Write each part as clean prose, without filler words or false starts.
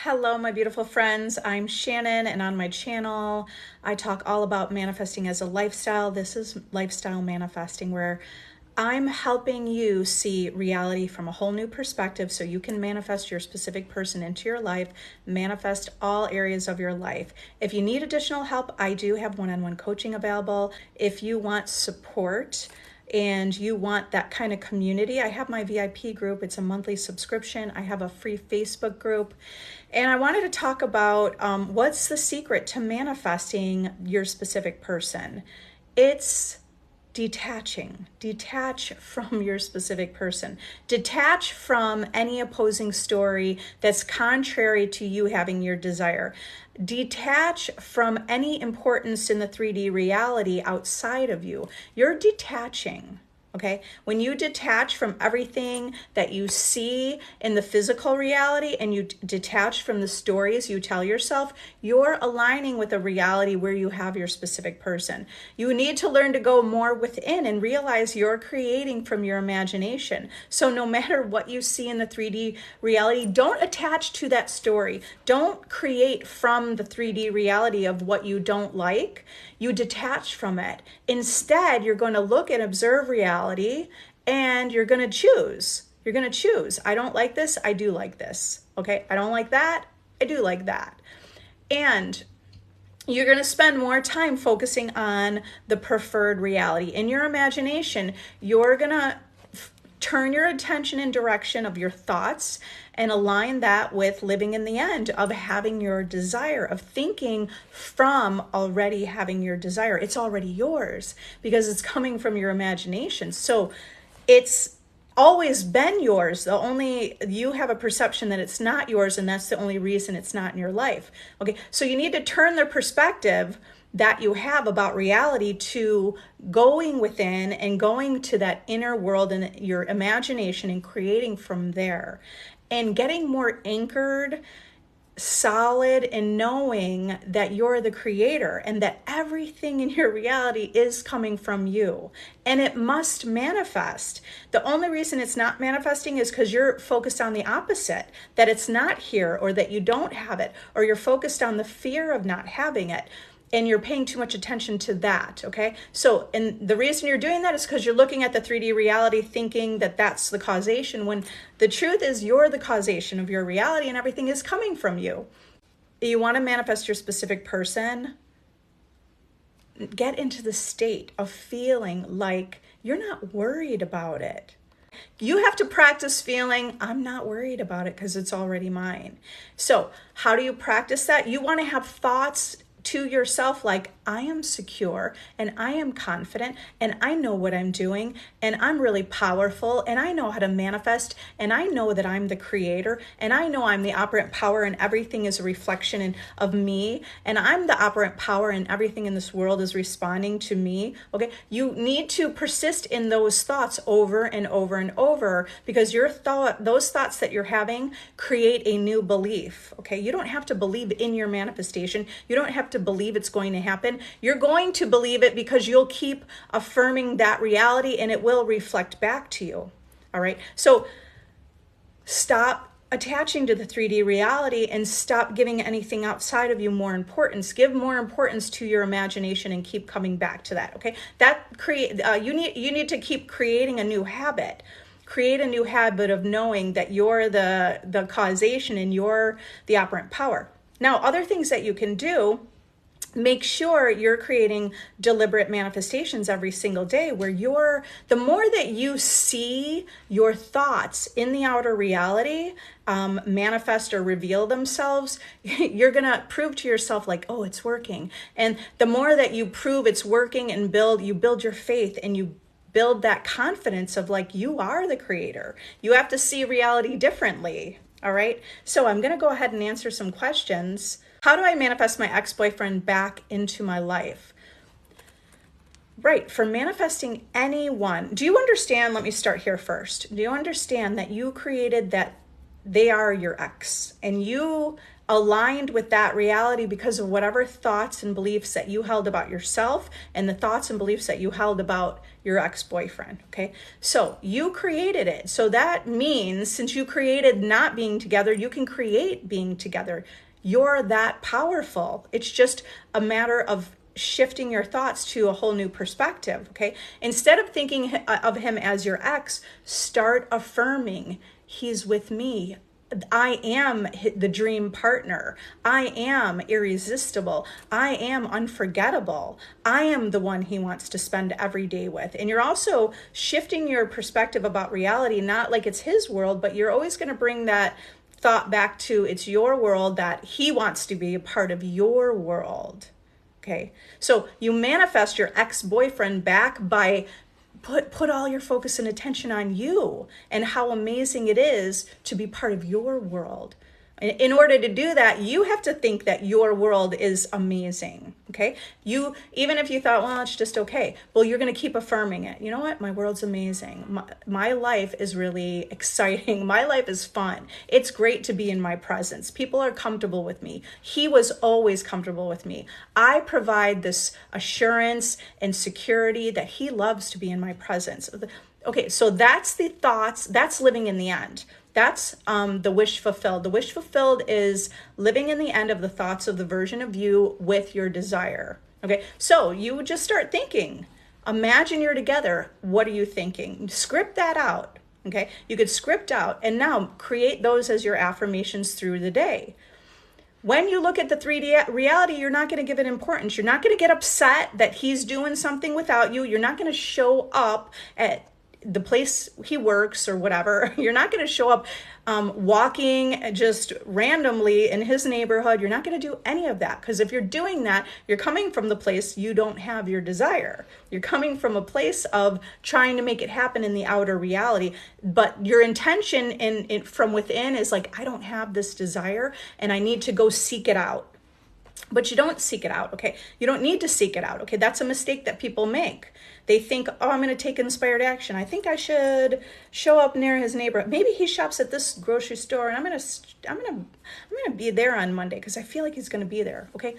Hello, my beautiful friends. I'm Shannon, and on my channel, I talk all about manifesting as a lifestyle. This is lifestyle manifesting, where I'm helping you see reality from a whole new perspective so you can manifest your specific person into your life, manifest all areas of your life. If you need additional help, I do have one-on-one coaching available. If you want support, and you want that kind of community, I have my VIP group. It's a monthly subscription. I have a free Facebook group. And I wanted to talk about what's the secret to manifesting your specific person. It's detaching. Detach from your specific person. Detach from any opposing story that's contrary to you having your desire. Detach from any importance in the 3D reality outside of you. You're detaching. Okay, when you detach from everything that you see in the physical reality and you detach from the stories you tell yourself, you're aligning with a reality where you have your specific person. You need to learn to go more within and realize you're creating from your imagination. So no matter what you see in the 3D reality, don't attach to that story. Don't create from the 3D reality of what you don't like. You detach from it. Instead, you're going to look and observe reality and you're going to choose. You're going to choose. I don't like this. I do like this. Okay. I don't like that. I do like that. And you're going to spend more time focusing on the preferred reality. In your imagination, you're going to turn your attention in direction of your thoughts and align that with living in the end of having your desire, of thinking from already having your desire. It's already yours because it's coming from your imagination. So it's always been yours. The only you have a perception that it's not yours, and that's the only reason it's not in your life. Okay, so you need to turn the perspective that you have about reality to going within and going to that inner world and your imagination and creating from there and getting more anchored, solid, and knowing that you're the creator and that everything in your reality is coming from you and it must manifest. The only reason it's not manifesting is because you're focused on the opposite, that it's not here or that you don't have it, or you're focused on the fear of not having it. And you're paying too much attention to that, okay? So, and the reason you're doing that is because you're looking at the 3D reality thinking that that's the causation, when the truth is you're the causation of your reality and everything is coming from you. You want to manifest your specific person, get into the state of feeling like you're not worried about it. You have to practice feeling, I'm not worried about it because it's already mine. So how do you practice that? You want to have thoughts to yourself like, I am secure and I am confident and I know what I'm doing and I'm really powerful and I know how to manifest and I know that I'm the creator and I know I'm the operant power and everything is a reflection of me and I'm the operant power and everything in this world is responding to me. Okay, you need to persist in those thoughts over and over and over because those thoughts that you're having create a new belief. Okay, you don't have to believe in your manifestation. You don't have to believe it's going to happen. You're going to believe it because you'll keep affirming that reality and it will reflect back to you. All right. So stop attaching to the 3D reality and stop giving anything outside of you more importance. Give more importance to your imagination and keep coming back to that. Okay. You need to keep creating a new habit. Create a new habit of knowing that you're the causation and you're the operant power. Now, other things that you can do, make sure you're creating deliberate manifestations every single day where the more that you see your thoughts in the outer reality manifest or reveal themselves, you're going to prove to yourself like, oh, it's working. And the more that you prove it's working and you build your faith and you build that confidence of like, you are the creator. You have to see reality differently. All right. So I'm going to go ahead and answer some questions. How do I manifest my ex-boyfriend back into my life? Right, for manifesting anyone. Do you understand? Let me start here first. Do you understand that you created that they are your ex, and you aligned with that reality because of whatever thoughts and beliefs that you held about yourself and the thoughts and beliefs that you held about your ex-boyfriend. Okay, so you created it. So that means since you created not being together, you can create being together. You're that powerful. It's just a matter of shifting your thoughts to a whole new perspective. Okay, instead of thinking of him as your ex, start affirming, he's with me. I am the dream partner. I am irresistible. I am unforgettable. I am the one he wants to spend every day with. And you're also shifting your perspective about reality, not like it's his world, but you're always going to bring that thought back to it's your world, that he wants to be a part of your world. Okay, so you manifest your ex-boyfriend back by put all your focus and attention on you and how amazing it is to be part of your world. In order to do that, you have to think that your world is amazing. Okay, you, even if you thought, well, it's just okay, well, you're going to keep affirming it. You know what? My world's amazing. My life is really exciting. My life is fun. It's great to be in my presence. People are comfortable with me. He was always comfortable with me. I provide this assurance and security that he loves to be in my presence. Okay, so that's the thoughts. That's living in the end. That's the wish fulfilled. The wish fulfilled is living in the end of the thoughts of the version of you with your desire. Okay, so you just start thinking. Imagine you're together. What are you thinking? Script that out. Okay, you could script out and now create those as your affirmations through the day. When you look at the 3D reality, you're not going to give it importance. You're not going to get upset that he's doing something without you. You're not going to show up at the place he works or whatever. You're not going to show up walking just randomly in his neighborhood. You're not going to do any of that, because if you're doing that, you're coming from the place you don't have your desire. You're coming from a place of trying to make it happen in the outer reality, but your intention in from within is like, I don't have this desire and I need to go seek it out. But you don't seek it out, okay? You don't need to seek it out, okay? That's a mistake that people make. They think, oh, I'm going to take inspired action. I think I should show up near his neighborhood. Maybe he shops at this grocery store, and I'm going to be there on Monday because I feel like he's going to be there, okay?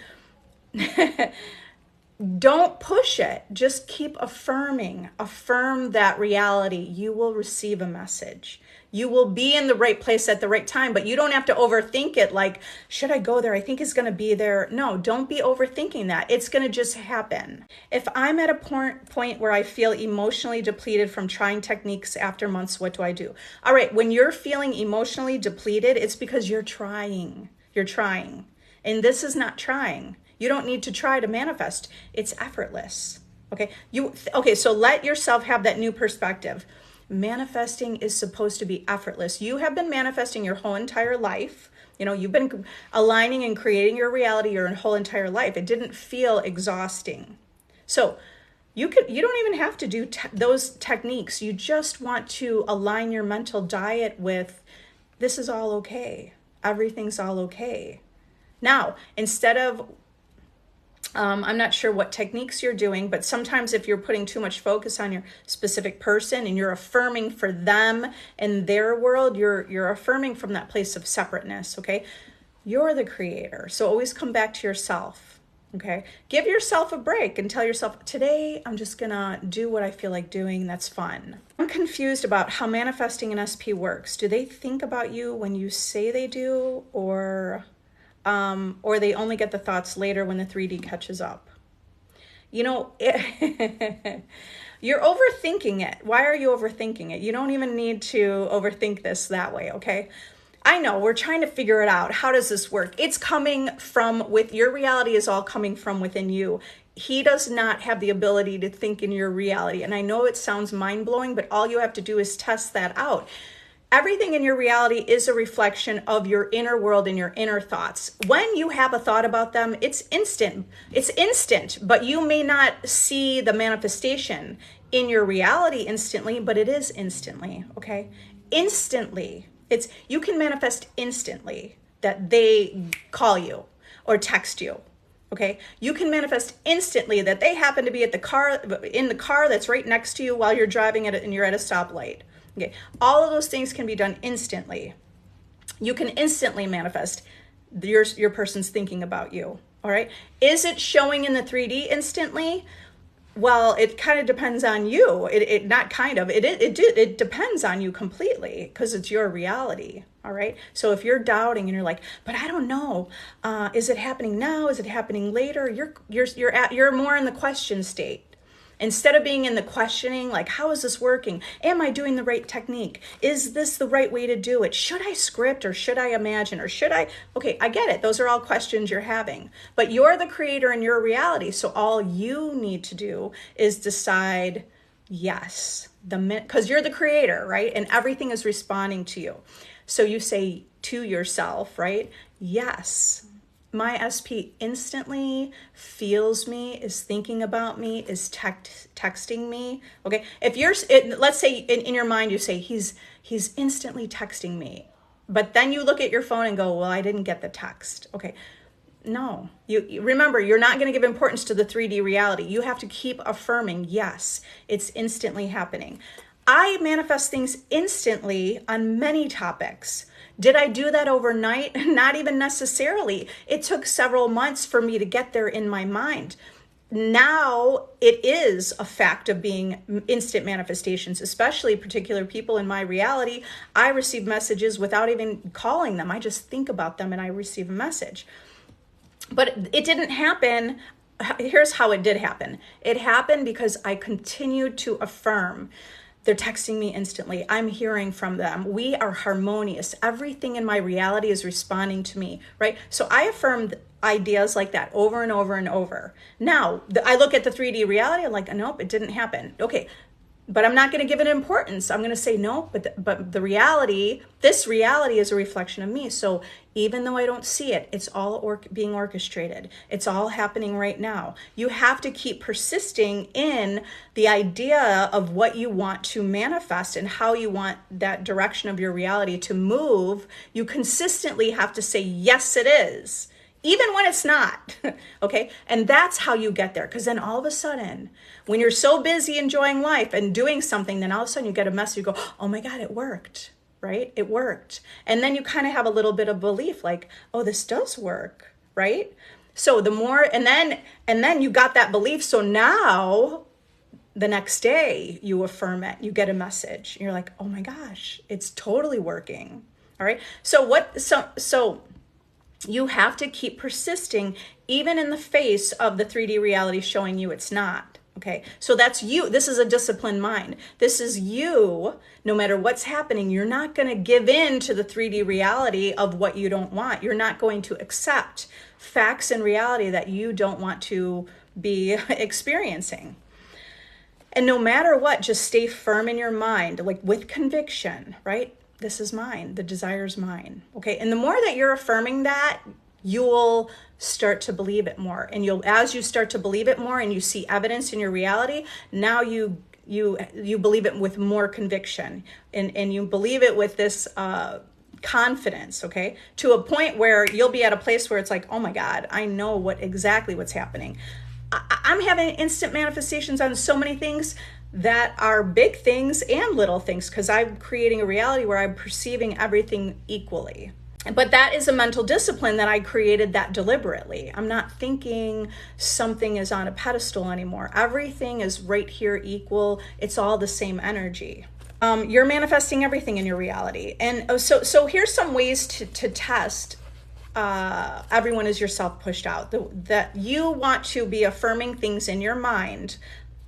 Don't push it. Just keep affirming. Affirm that reality. You will receive a message. You will be in the right place at the right time, but you don't have to overthink it like, should I go there? I think he's going to be there. No, don't be overthinking that. It's going to just happen. If I'm at a point where I feel emotionally depleted from trying techniques after months, what do I do? All right, when you're feeling emotionally depleted, it's because you're trying. You're trying. And this is not trying. You don't need to try to manifest. It's effortless. Okay? So let yourself have that new perspective. Manifesting is supposed to be effortless. You have been manifesting your whole entire life. You know, you've been aligning and creating your reality your whole entire life. It didn't feel exhausting. So you don't even have to do those techniques. You just want to align your mental diet with, this is all okay. Everything's all okay. Now, instead of I'm not sure what techniques you're doing, but sometimes if you're putting too much focus on your specific person and you're affirming for them and their world, you're affirming from that place of separateness, okay? You're the creator, so always come back to yourself, okay? Give yourself a break and tell yourself, today I'm just gonna do what I feel like doing, that's fun. I'm confused about how manifesting an SP works. Do they think about you when you say they do, or they only get the thoughts later when the 3D catches up? You know, you're overthinking it. Why are you overthinking it? You don't even need to overthink this that way, okay? I know, we're trying to figure it out. How does this work? It's coming from your reality is all coming from within you. He does not have the ability to think in your reality. And I know it sounds mind-blowing, but all you have to do is test that out. Everything in your reality is a reflection of your inner world and your inner thoughts. When you have a thought about them, it's instant. It's instant, but you may not see the manifestation in your reality instantly, but it is instantly, okay? Instantly. You can manifest instantly that they call you or text you. Okay, you can manifest instantly that they happen to be in the car that's right next to you while you're driving and you're at a stoplight. Okay, all of those things can be done instantly. you can instantly manifest your person's thinking about you. All right. Is it showing in the 3D instantly? Well, it kind of depends on you. It not kind of, it depends on you completely because it's your reality. All right. So if you're doubting and you're like, but I don't know, is it happening now? Is it happening later? You're more in the question state. Instead of being in the questioning, like, how is this working? Am I doing the right technique? Is this the right way to do it? Should I script or should I imagine or should I? Okay, I get it. Those are all questions you're having. But you're the creator in your reality. So all you need to do is decide yes. Because you're the creator, right? And everything is responding to you. So you say to yourself, right? Yes. My SP instantly feels me, is thinking about me, is texting me. Okay, if let's say in your mind you say he's instantly texting me, but then you look at your phone and go, well, I didn't get the text. Okay, no, you remember, you're not going to give importance to the 3D reality. You have to keep affirming, yes, it's instantly happening. I manifest things instantly on many topics. Did I do that overnight? Not even necessarily. It took several months for me to get there in my mind. Now it is a fact of being instant manifestations, especially particular people in my reality. I receive messages without even calling them. I just think about them and I receive a message. But it didn't happen. Here's how it did happen. It happened because I continued to affirm. They're texting me instantly. I'm hearing from them. We are harmonious. Everything in my reality is responding to me, right? So I affirmed ideas like that over and over and over. Now, I look at the 3D reality, I'm like, nope, it didn't happen. Okay, but I'm not going to give it importance. I'm going to say no, but the reality, this reality is a reflection of me. So even though I don't see it, it's all being orchestrated. It's all happening right now. You have to keep persisting in the idea of what you want to manifest and how you want that direction of your reality to move. You consistently have to say, yes, it is. Even when it's not, okay? And that's how you get there. Because then all of a sudden, when you're so busy enjoying life and doing something, then all of a sudden you get a message, you go, oh my God, it worked, right? It worked. And then you kind of have a little bit of belief like, oh, this does work, right? So the more, and then you got that belief. So now the next day you affirm it, you get a message. You're like, oh my gosh, it's totally working, all right? So you have to keep persisting even in the face of the 3D reality showing you it's not. Okay, so that's you. This is a disciplined mind. This is you. No matter what's happening, you're not going to give in to the 3D reality of what you don't want. You're not going to accept facts and reality that you don't want to be experiencing. And no matter what, just stay firm in your mind, like with conviction, right? This is mine. The desire is mine. Okay. And the more that you're affirming that, you'll start to believe it more. And as you start to believe it more and you see evidence in your reality, now you believe it with more conviction and you believe it with this confidence, okay? To a point where you'll be at a place where it's like, oh my God, I know exactly what's happening. I'm having instant manifestations on so many things that are big things and little things because I'm creating a reality where I'm perceiving everything equally. But that is a mental discipline that I created that deliberately. I'm not thinking something is on a pedestal anymore. Everything is right here equal. It's all the same energy. You're manifesting everything in your reality. And so here's some ways to test everyone is yourself pushed out. That you want to be affirming things in your mind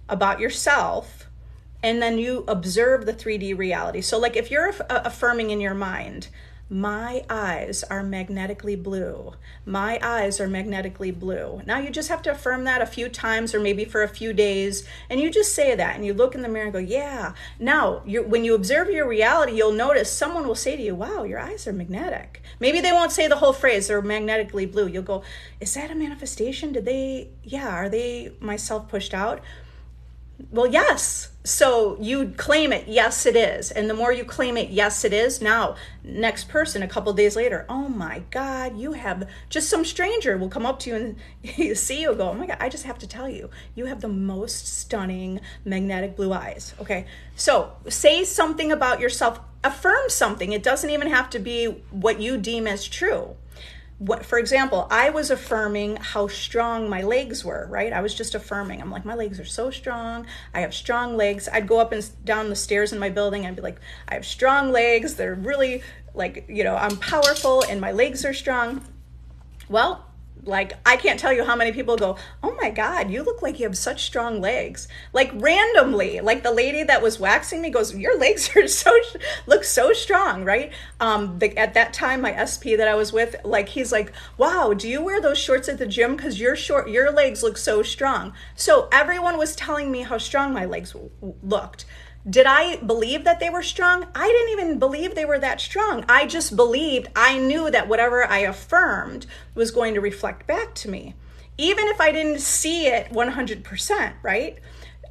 about yourself, and then you observe the 3D reality. So like if you're affirming in your mind, my eyes are magnetically blue. My eyes are magnetically blue. Now you just have to affirm that a few times or maybe for a few days. And you just say that and you look in the mirror and go, yeah. Now, when you observe your reality, you'll notice someone will say to you, wow, your eyes are magnetic. Maybe they won't say the whole phrase, they're magnetically blue. You'll go, is that a manifestation? Are they myself pushed out? Well, yes. So you claim it, yes, it is. And the more you claim it, yes, it is. Now, next person, a couple days later, oh my God, you have just some stranger will come up to you and you see you go, oh my God, I just have to tell you, you have the most stunning magnetic blue eyes. Okay. So say something about yourself, affirm something. It doesn't even have to be what you deem as true. For example, I was affirming how strong my legs were, right? I was just affirming. I'm like, my legs are so strong. I have strong legs. I'd go up and down the stairs in my building. I'd be like, I have strong legs. They're really like, I'm powerful and my legs are strong. Well, like, I can't tell you how many people go, oh my God, you look like you have such strong legs. Like randomly, like the lady that was waxing me goes, your legs are look so strong, right? At that time, my SP that I was with, like, he's like, wow, do you wear those shorts at the gym? Cause your legs look so strong. So everyone was telling me how strong my legs looked. Did I believe that they were strong? I didn't even believe they were that strong. I just believed, I knew that whatever I affirmed was going to reflect back to me. Even if I didn't see it 100%, right?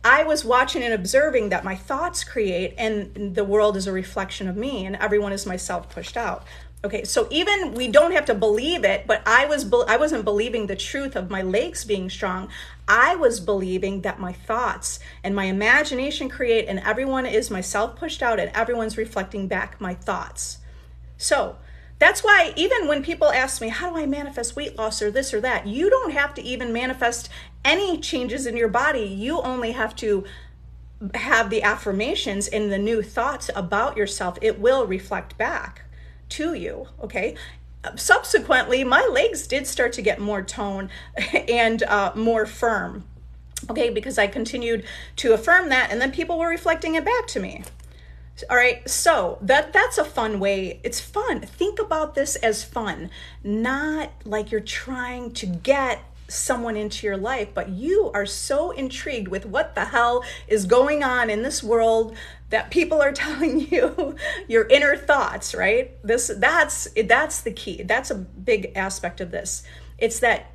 I was watching and observing that my thoughts create, and the world is a reflection of me, and everyone is myself pushed out. Okay, so even we don't have to believe it, but I wasn't believing the truth of my legs being strong. I was believing that my thoughts and my imagination create, and everyone is myself pushed out, and everyone's reflecting back my thoughts. So that's why even when people ask me, how do I manifest weight loss or this or that? You don't have to even manifest any changes in your body. You only have to have the affirmations and the new thoughts about yourself. It will reflect back to you, okay? Subsequently, my legs did start to get more tone and more firm, okay? Because I continued to affirm that, and then people were reflecting it back to me. All right, so that's a fun way. It's fun. Think about this as fun, not like you're trying to get someone into your life, but you are so intrigued with what the hell is going on in this world that people are telling you your inner thoughts, right? That's the key. That's a big aspect of this. It's that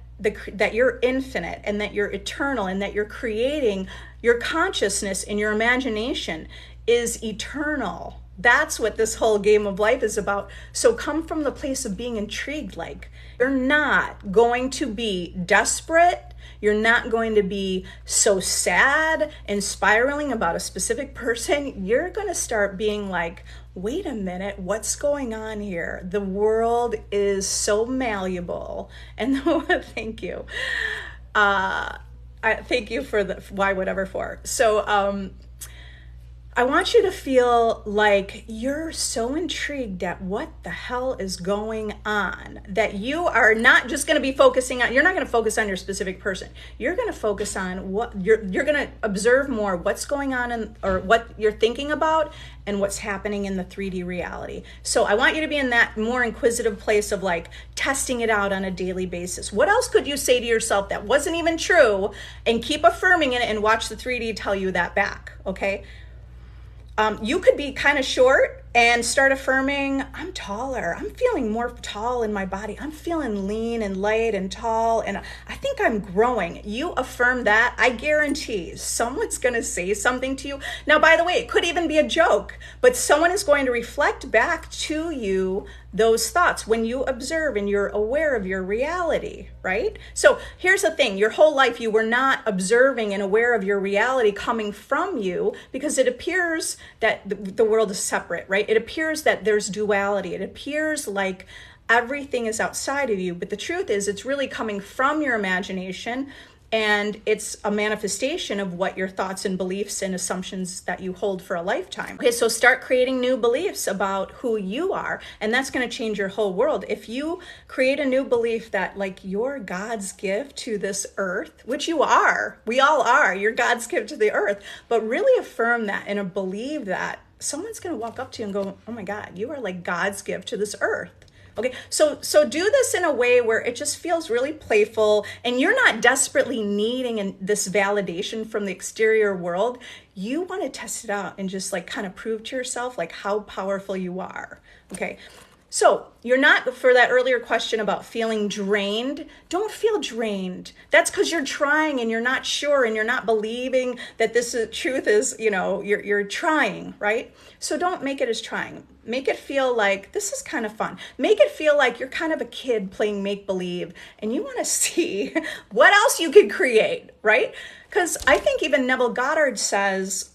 you're infinite and that you're eternal and that you're creating your consciousness and your imagination is eternal. That's what this whole game of life is about. So come from the place of being intrigued. Like, you're not going to be desperate. You're not going to be so sad and spiraling about a specific person. You're going to start being like, wait a minute, what's going on here? The world is so malleable. And thank you. Thank you for the why, whatever for. So, I want you to feel like you're so intrigued at what the hell is going on that you are not just going to be focusing on, you're not going to focus on your specific person. You're going to focus on what you're going to observe more what's going on or what you're thinking about and what's happening in the 3D reality. So I want you to be in that more inquisitive place of like testing it out on a daily basis. What else could you say to yourself that wasn't even true, and keep affirming it and watch the 3D tell you that back, okay? You could be kind of short and start affirming, I'm taller. I'm feeling more tall in my body. I'm feeling lean and light and tall, and I think I'm growing. You affirm that, I guarantee someone's going to say something to you. Now, by the way, it could even be a joke, but someone is going to reflect back to you those thoughts when you observe and you're aware of your reality, right? So here's the thing. Your whole life, you were not observing and aware of your reality coming from you because it appears that the world is separate, right? It appears that there's duality. It appears like everything is outside of you, but the truth is it's really coming from your imagination, and it's a manifestation of what your thoughts and beliefs and assumptions that you hold for a lifetime. Okay, so start creating new beliefs about who you are, and that's going to change your whole world. If you create a new belief that like you're God's gift to this earth, which you are, we all are, you're God's gift to the earth, but really affirm that and believe that, someone's going to walk up to you and go, oh my God, you are like God's gift to this earth. Okay, so do this in a way where it just feels really playful and you're not desperately needing this validation from the exterior world. You want to test it out and just like kind of prove to yourself like how powerful you are. Okay, So you're not, for that earlier question about feeling drained, don't feel drained. That's because you're trying and you're not sure and you're not believing that this truth is, you're trying, right? So don't make it as trying. Make it feel like this is kind of fun. Make it feel like you're kind of a kid playing make-believe and you want to see what else you can create, right? Because I think even Neville Goddard says,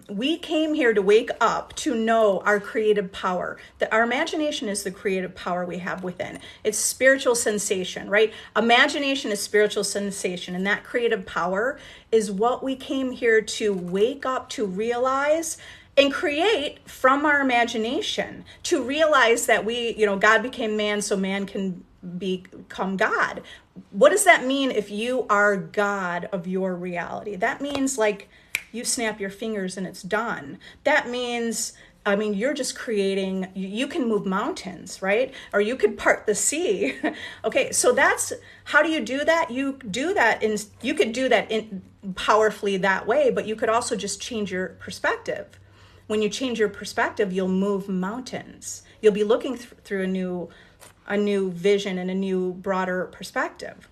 we came here to wake up to know our creative power. That our imagination is the creative power we have within. It's spiritual sensation, right? Imagination is spiritual sensation, and that creative power is what we came here to wake up to realize and create from our imagination, to realize that God became man so man can become God. What does that mean if you are God of your reality? That means like you snap your fingers and it's done. That means, you're just creating, you can move mountains, right? Or you could part the sea. Okay, so that's, how do you do that? You could do that powerfully that way, but you could also just change your perspective. When you change your perspective, you'll move mountains. You'll be looking through a new vision and a new, broader perspective.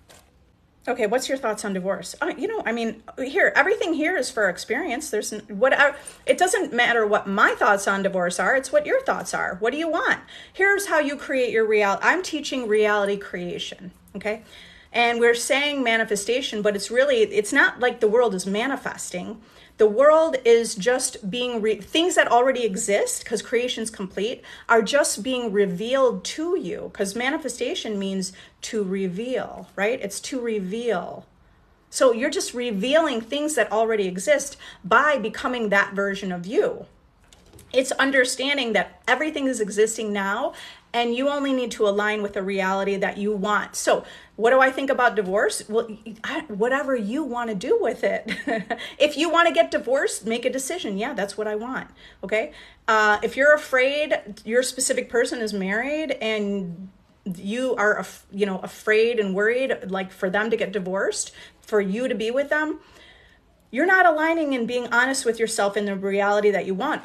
Okay, what's your thoughts on divorce? Everything here is for experience. It doesn't matter what my thoughts on divorce are. It's what your thoughts are. What do you want? Here's how you create your reality. I'm teaching reality creation, okay? And we're saying manifestation, but it's not like the world is manifesting. The world is just being, things that already exist, because creation's complete, are just being revealed to you, because manifestation means to reveal, right? It's to reveal. So you're just revealing things that already exist by becoming that version of you. It's understanding that everything is existing now, and you only need to align with the reality that you want. So what do I think about divorce? Well, whatever you want to do with it. If you want to get divorced, make a decision. Yeah, that's what I want. Okay. If you're afraid your specific person is married and you are, afraid and worried, like for them to get divorced, for you to be with them, you're not aligning and being honest with yourself in the reality that you want.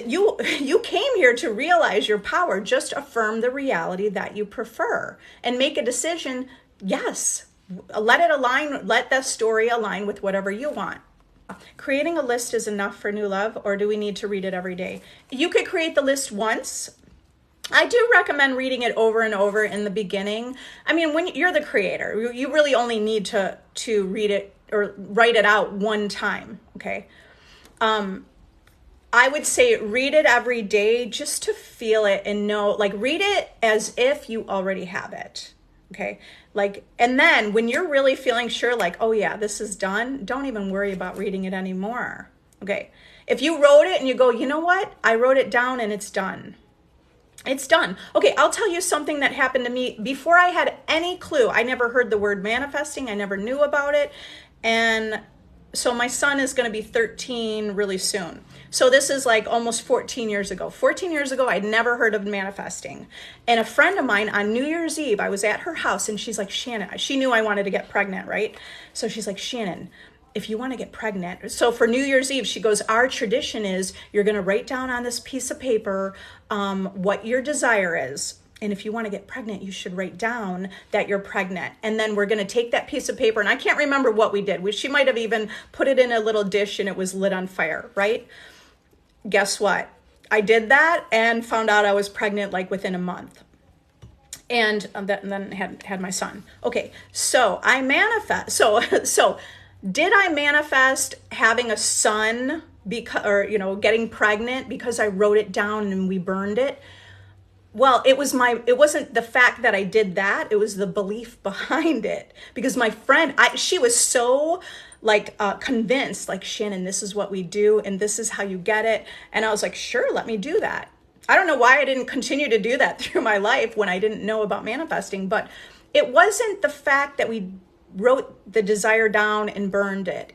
You came here to realize your power. Just affirm the reality that you prefer and make a decision. Yes, let it align. Let the story align with whatever you want. Creating a list is enough for new love, or do we need to read it every day? You could create the list once. I do recommend reading it over and over in the beginning. When you're the creator, you really only need to read it or write it out one time, okay? I would say read it every day just to feel it and know, read it as if you already have it, okay? And then when you're really feeling sure, oh yeah, this is done, don't even worry about reading it anymore, okay? If you wrote it and you go, you know what? I wrote it down and it's done. It's done. Okay, I'll tell you something that happened to me before I had any clue. I never heard the word manifesting. I never knew about it. And so my son is going to be 13 really soon. So this is almost 14 years ago. 14 years ago, I'd never heard of manifesting. And a friend of mine on New Year's Eve, I was at her house and she's like, Shannon, she knew I wanted to get pregnant, right? So she's like, Shannon, if you want to get pregnant. So for New Year's Eve, she goes, our tradition is you're going to write down on this piece of paper what your desire is. And if you want to get pregnant, you should write down that you're pregnant. And then we're going to take that piece of paper. And I can't remember what we did. She might have even put it in a little dish and it was lit on fire, right? Guess what? I did that and found out I was pregnant within a month. And then had my son. Okay, so I manifest. So did I manifest having a son getting pregnant because I wrote it down and we burned it? Well, it wasn't the fact that I did that. It was the belief behind it. Because my friend, she was so convinced, Shannon, this is what we do and this is how you get it. And I was like, sure, let me do that. I don't know why I didn't continue to do that through my life when I didn't know about manifesting, but it wasn't the fact that we wrote the desire down and burned it.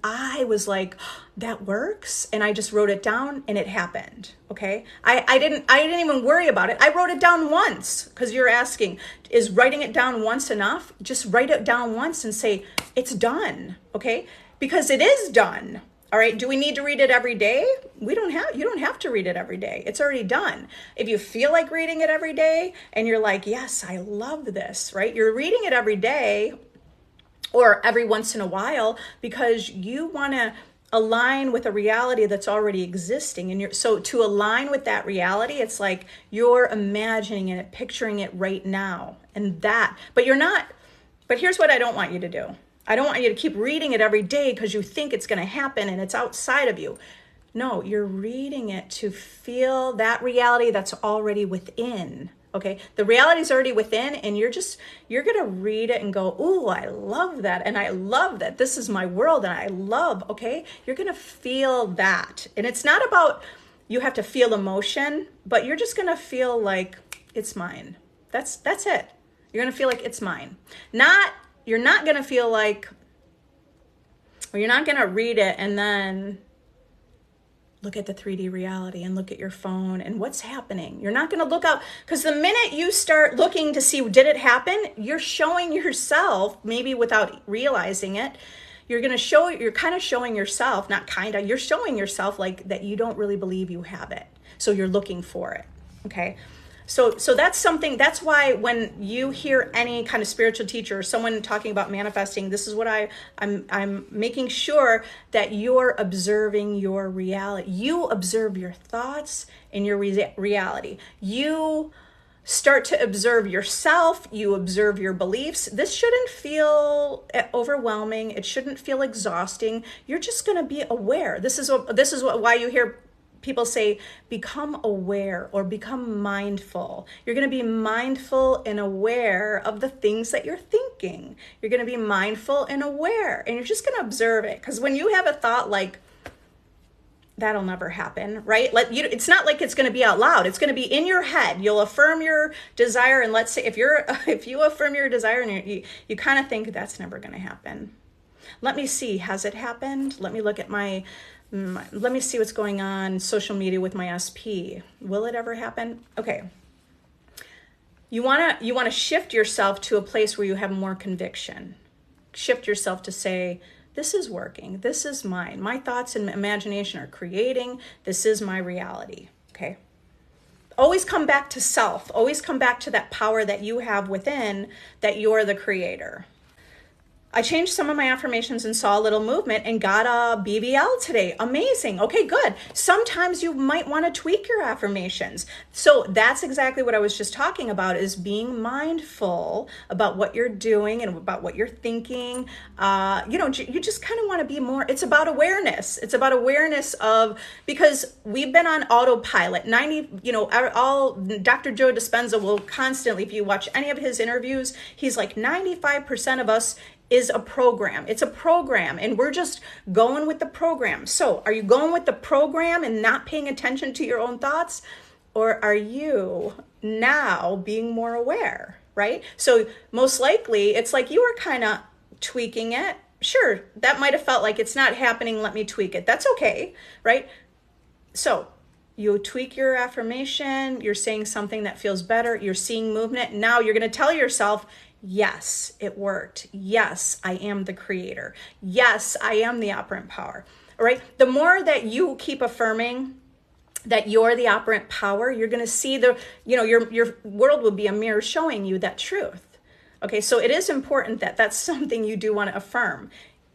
I was like, that works. And I just wrote it down and it happened. Okay. I didn't even worry about it. I wrote it down once, because you're asking, is writing it down once enough? Just write it down once and say, it's done. Okay. Because it is done. All right. Do we need to read it every day? You don't have to read it every day. It's already done. If you feel like reading it every day and you're like, yes, I love this, right? You're reading it every day or every once in a while because you want to align with a reality that's already existing. And so to align with that reality, it's like you're imagining it, picturing it right now. But you're not, but here's what I don't want you to do. I don't want you to keep reading it every day because you think it's going to happen and it's outside of you. No, you're reading it to feel that reality that's already within. Okay, the reality is already within, and you're going to read it and go, ooh, I love that. And I love that this is my world. And I love, okay, you're going to feel that. And it's not about you have to feel emotion, but you're just going to feel like it's mine. That's it. You're going to feel like it's mine. You're not going to feel like, or you're not going to read it and then look at the 3D reality and look at your phone and what's happening. You're not going to look out, because the minute you start looking to see, did it happen? You're showing yourself, maybe without realizing it, you're kind of showing yourself, you're showing yourself like that you don't really believe you have it. So you're looking for it. Okay. So that's why when you hear any kind of spiritual teacher or someone talking about manifesting, this is what I'm making sure that you're observing your reality. You observe your thoughts and your reality. You start to observe yourself. You observe your beliefs. This shouldn't feel overwhelming. It shouldn't feel exhausting. You're just going to be aware. This is why you hear people say, become aware or become mindful. You're going to be mindful and aware of the things that you're thinking. You're going to be mindful and aware, and you're just going to observe it. Because when you have a thought like, that'll never happen, right? It's not like it's going to be out loud. It's going to be in your head. You'll affirm your desire. And let's say if you affirm your desire and you kind of think that's never going to happen. Let me see, has it happened? Let me look at let me see what's going on social media with my SP. Will it ever happen? Okay. You want to shift yourself to a place where you have more conviction. Shift yourself to say, this is working. This is mine. My thoughts and imagination are creating. This is my reality. Okay. Always come back to self. Always come back to that power that you have within, that you're the creator. I changed some of my affirmations and saw a little movement and got a BBL today. Amazing. Okay, good. Sometimes you might want to tweak your affirmations. So that's exactly what I was just talking about, is being mindful about what you're doing and about what you're thinking. You just kind of want to be more, it's about awareness. It's about awareness because we've been on autopilot. All Dr. Joe Dispenza will constantly, if you watch any of his interviews, he's like 95% of us is a program. It's a program, and we're just going with the program. So are you going with the program and not paying attention to your own thoughts? Or are you now being more aware, right? So most likely it's like you were kind of tweaking it. Sure, that might have felt like it's not happening. Let me tweak it. That's okay, right? So you tweak your affirmation. You're saying something that feels better. You're seeing movement. Now you're going to tell yourself, yes, it worked. Yes, I am the creator. Yes, I am the operant power. All right. The more that you keep affirming that you're the operant power, you're going to see your world will be a mirror showing you that truth. Okay. So it is important that that's something you do want to affirm.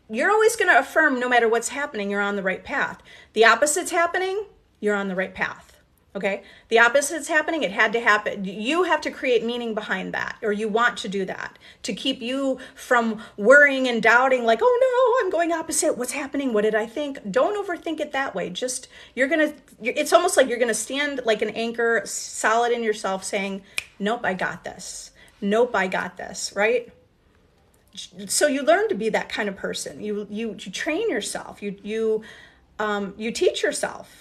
You're always going to affirm no matter what's happening, you're on the right path. The opposite's happening, you're on the right path. Okay. The opposite's happening. It had to happen. You have to create meaning behind that, or you want to do that to keep you from worrying and doubting like, oh no, I'm going opposite. What's happening? What did I think? Don't overthink it that way. Just, it's almost like you're going to stand like an anchor solid in yourself saying, nope, I got this. Nope, I got this. Right. So you learn to be that kind of person. You train yourself. You teach yourself.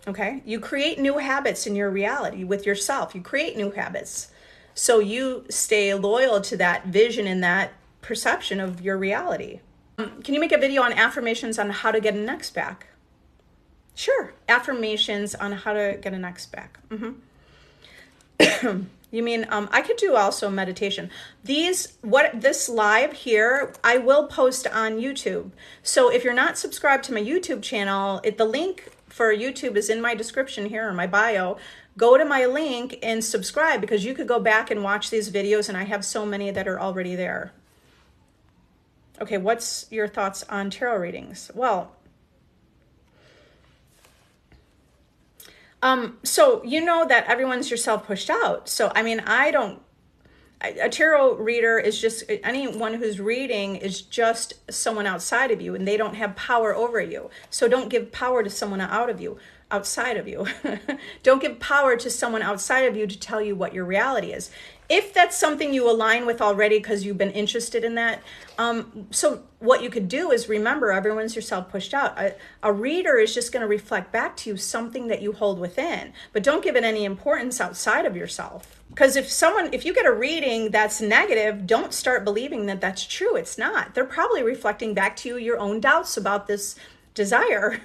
Okay. You create new habits in your reality with yourself. You create new habits. So you stay loyal to that vision and that perception of your reality. Can you make a video on affirmations on how to get an ex back? Sure. Affirmations on how to get an ex back. You mean, I could do also meditation. This live here, I will post on YouTube. So if you're not subscribed to my YouTube channel, the link for YouTube is in my description here in my bio. Go to my link and subscribe, because you could go back and watch these videos, and I have so many that are already there. Okay, what's your thoughts on tarot readings? Well, so you know that everyone's yourself pushed out. So, I mean, a tarot reader is just, anyone who's reading is just someone outside of you, and they don't have power over you. So don't give power to someone outside of you. Don't give power to someone outside of you to tell you what your reality is. If that's something you align with already because you've been interested in that, so what you could do is remember, everyone's yourself pushed out. A reader is just going to reflect back to you something that you hold within, but don't give it any importance outside of yourself. Because if you get a reading that's negative, don't start believing that that's true. It's not. They're probably reflecting back to you your own doubts about this desire.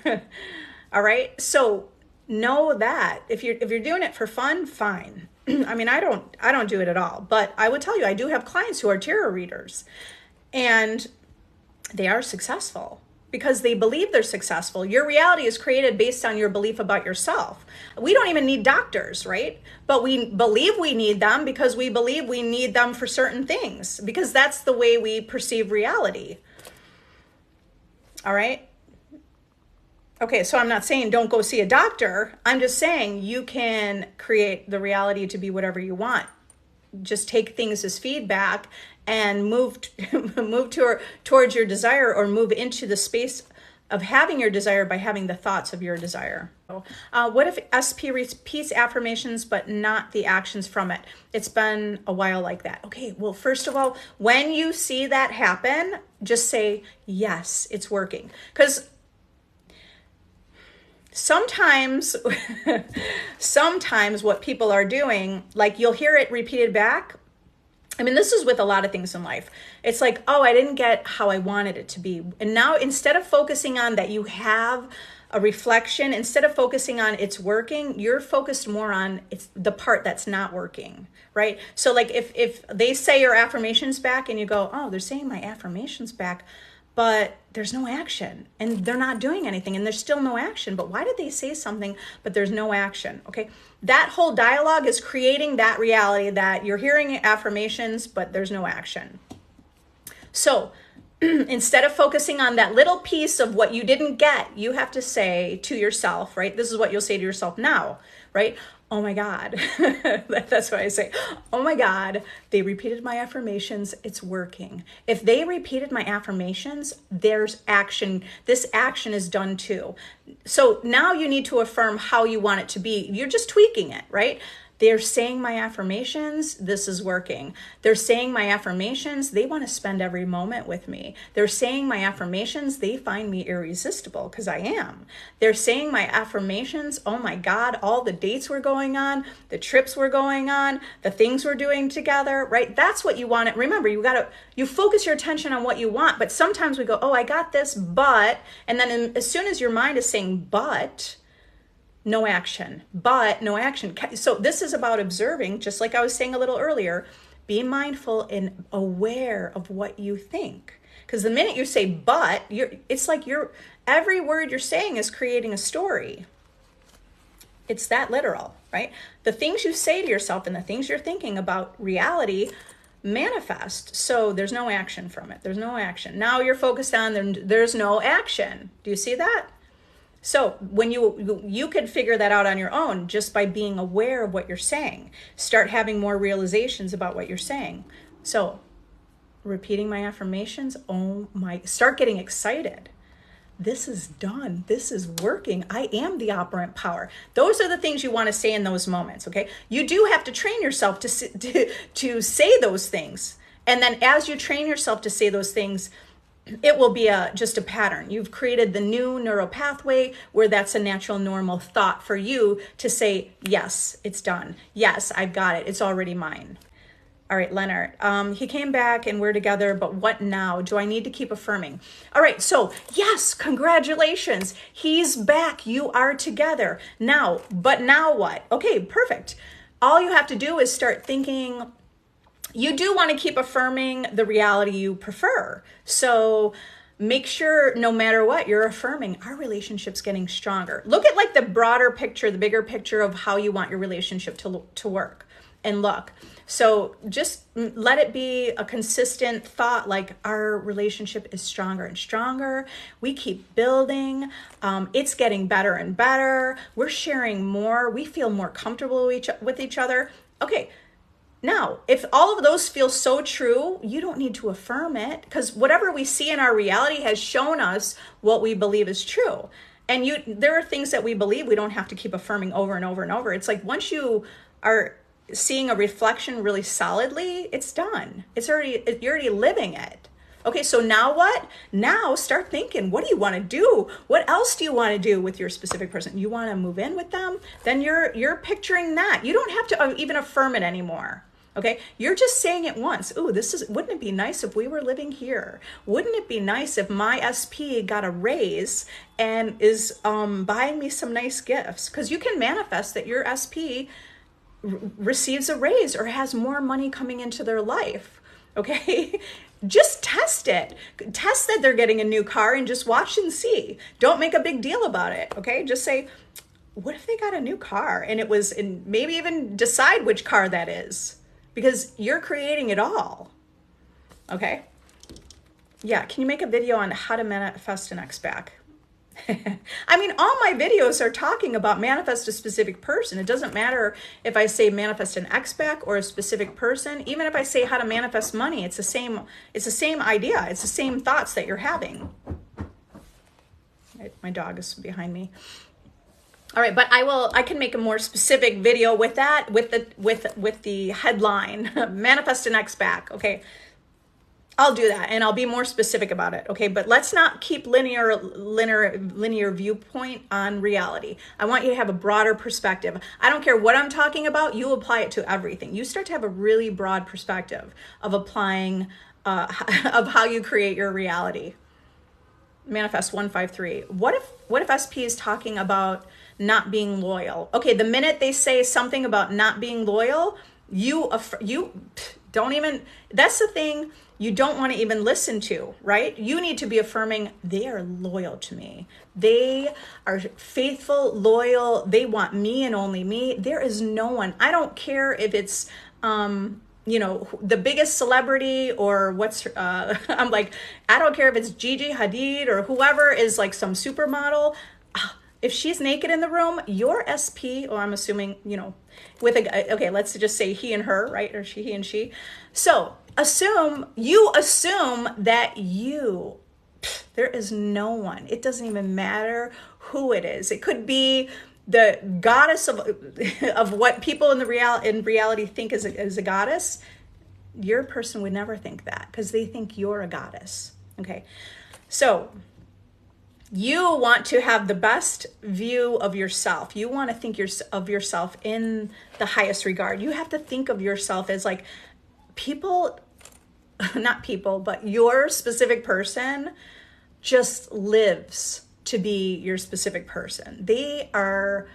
All right. So know that if you're doing it for fun, fine. I mean, I don't do it at all, but I would tell you, I do have clients who are tarot readers, and they are successful because they believe they're successful. Your reality is created based on your belief about yourself. We don't even need doctors, right? But we believe we need them because we believe we need them for certain things, because that's the way we perceive reality. All right. Okay, so I'm not saying don't go see a doctor. I'm just saying you can create the reality to be whatever you want. Just take things as feedback and move towards your desire, or move into the space of having your desire by having the thoughts of your desire. What if SP repeats affirmations but not the actions from it? It's been a while like that. Okay, well, first of all, when you see that happen, just say, yes, it's working. Because sometimes what people are doing, like you'll hear it repeated back. I mean, this is with a lot of things in life. It's like, oh, I didn't get how I wanted it to be. And now instead of focusing on that you have a reflection, instead of focusing on it's working, you're focused more on it's the part that's not working, right? So like if they say your affirmations back and you go, oh, they're saying my affirmations back, but there's no action, and they're not doing anything, and there's still no action. But why did they say something, but there's no action? Okay, that whole dialogue is creating that reality that you're hearing affirmations, but there's no action. So instead of focusing on that little piece of what you didn't get, you have to say to yourself, right? This is what you'll say to yourself now, right? Oh my God. That's what I say. Oh my God, they repeated my affirmations. It's working. If they repeated my affirmations, there's action. This action is done too. So now you need to affirm how you want it to be. You're just tweaking it, right? They're saying my affirmations, this is working. They're saying my affirmations, they want to spend every moment with me. They're saying my affirmations, they find me irresistible because I am. They're saying my affirmations, oh my God, all the dates we're going on, the trips we're going on, the things we're doing together, right? That's what you want. Remember, you focus your attention on what you want, but sometimes we go, oh, I got this, but, and then as soon as your mind is saying, but, no action, but no action. So this is about observing, just like I was saying a little earlier, be mindful and aware of what you think. Because the minute you say but, it's like every word you're saying is creating a story. It's that literal, right? The things you say to yourself and the things you're thinking about reality manifest. So there's no action from it. There's no action. Now you're focused on there's no action. Do you see that? So when you could figure that out on your own just by being aware of what you're saying. Start having more realizations about what you're saying. So repeating my affirmations, start getting excited. This is done. This is working. I am the operant power. Those are the things you want to say in those moments, okay? You do have to train yourself to say those things. And then as you train yourself to say those things, it will be just a pattern. You've created the new neural pathway where that's a natural, normal thought for you to say, yes, it's done. Yes, I've got it. It's already mine. All right, Leonard, he came back and we're together, but what now? Do I need to keep affirming? All right, so yes, congratulations. He's back. You are together. Now, but now what? Okay, perfect. all you have to do is start thinking. You do want to keep affirming the reality you prefer. So make sure no matter what you're affirming, our relationship's getting stronger. Look at like the broader picture, the bigger picture of how you want your relationship to work and look. So just let it be a consistent thought, like our relationship is stronger and stronger. We keep building. It's getting better and better. We're sharing more. We feel more comfortable with each other. Okay. Now, if all of those feel so true, you don't need to affirm it, because whatever we see in our reality has shown us what we believe is true. And there are things that we believe we don't have to keep affirming over and over and over. It's like once you are seeing a reflection really solidly, it's done. You're already living it. Okay, so now what? Now start thinking, what do you want to do? What else do you want to do with your specific person? You want to move in with them? Then you're picturing that. You don't have to even affirm it anymore. Okay, you're just saying it once. Ooh, wouldn't it be nice if we were living here? Wouldn't it be nice if my SP got a raise and is buying me some nice gifts? Because you can manifest that your SP receives a raise or has more money coming into their life. Okay, just test it. Test that they're getting a new car and just watch and see. Don't make a big deal about it. Okay, just say, what if they got a new car? And maybe even decide which car that is. Because you're creating it all. Okay? Yeah, can you make a video on how to manifest an ex-back? I mean, all my videos are talking about manifest a specific person. It doesn't matter if I say manifest an ex-back or a specific person. Even if I say how to manifest money, it's the same idea. It's the same thoughts that you're having. My dog is behind me. All right, but I can make a more specific video with that, with the headline, manifest an ex-back. Okay, I'll do that, and I'll be more specific about it. Okay, but let's not keep linear viewpoint on reality. I want you to have a broader perspective. I don't care what I'm talking about. You apply it to everything. You start to have a really broad perspective of applying, of how you create your reality. Manifest 153. What if SP is talking about not being loyal? Okay, the minute they say something about not being loyal, you don't even, that's the thing you don't want to even listen to, right? You need to be affirming, they are loyal to me. They are faithful, loyal. They want me and only me. There is no one. I don't care if it's, the biggest celebrity or I'm like, I don't care if it's Gigi Hadid or whoever is like some supermodel. If she's naked in the room, your SP, I'm assuming, okay, let's just say he and her, right? Or he and she. So assume that there is no one. It doesn't even matter who it is. It could be the goddess of what people in reality think is a goddess. Your person would never think that because they think you're a goddess. Okay, so you want to have the best view of yourself. You want to think of yourself in the highest regard. You have to think of yourself as like not people, but your specific person just lives to be your specific person. They are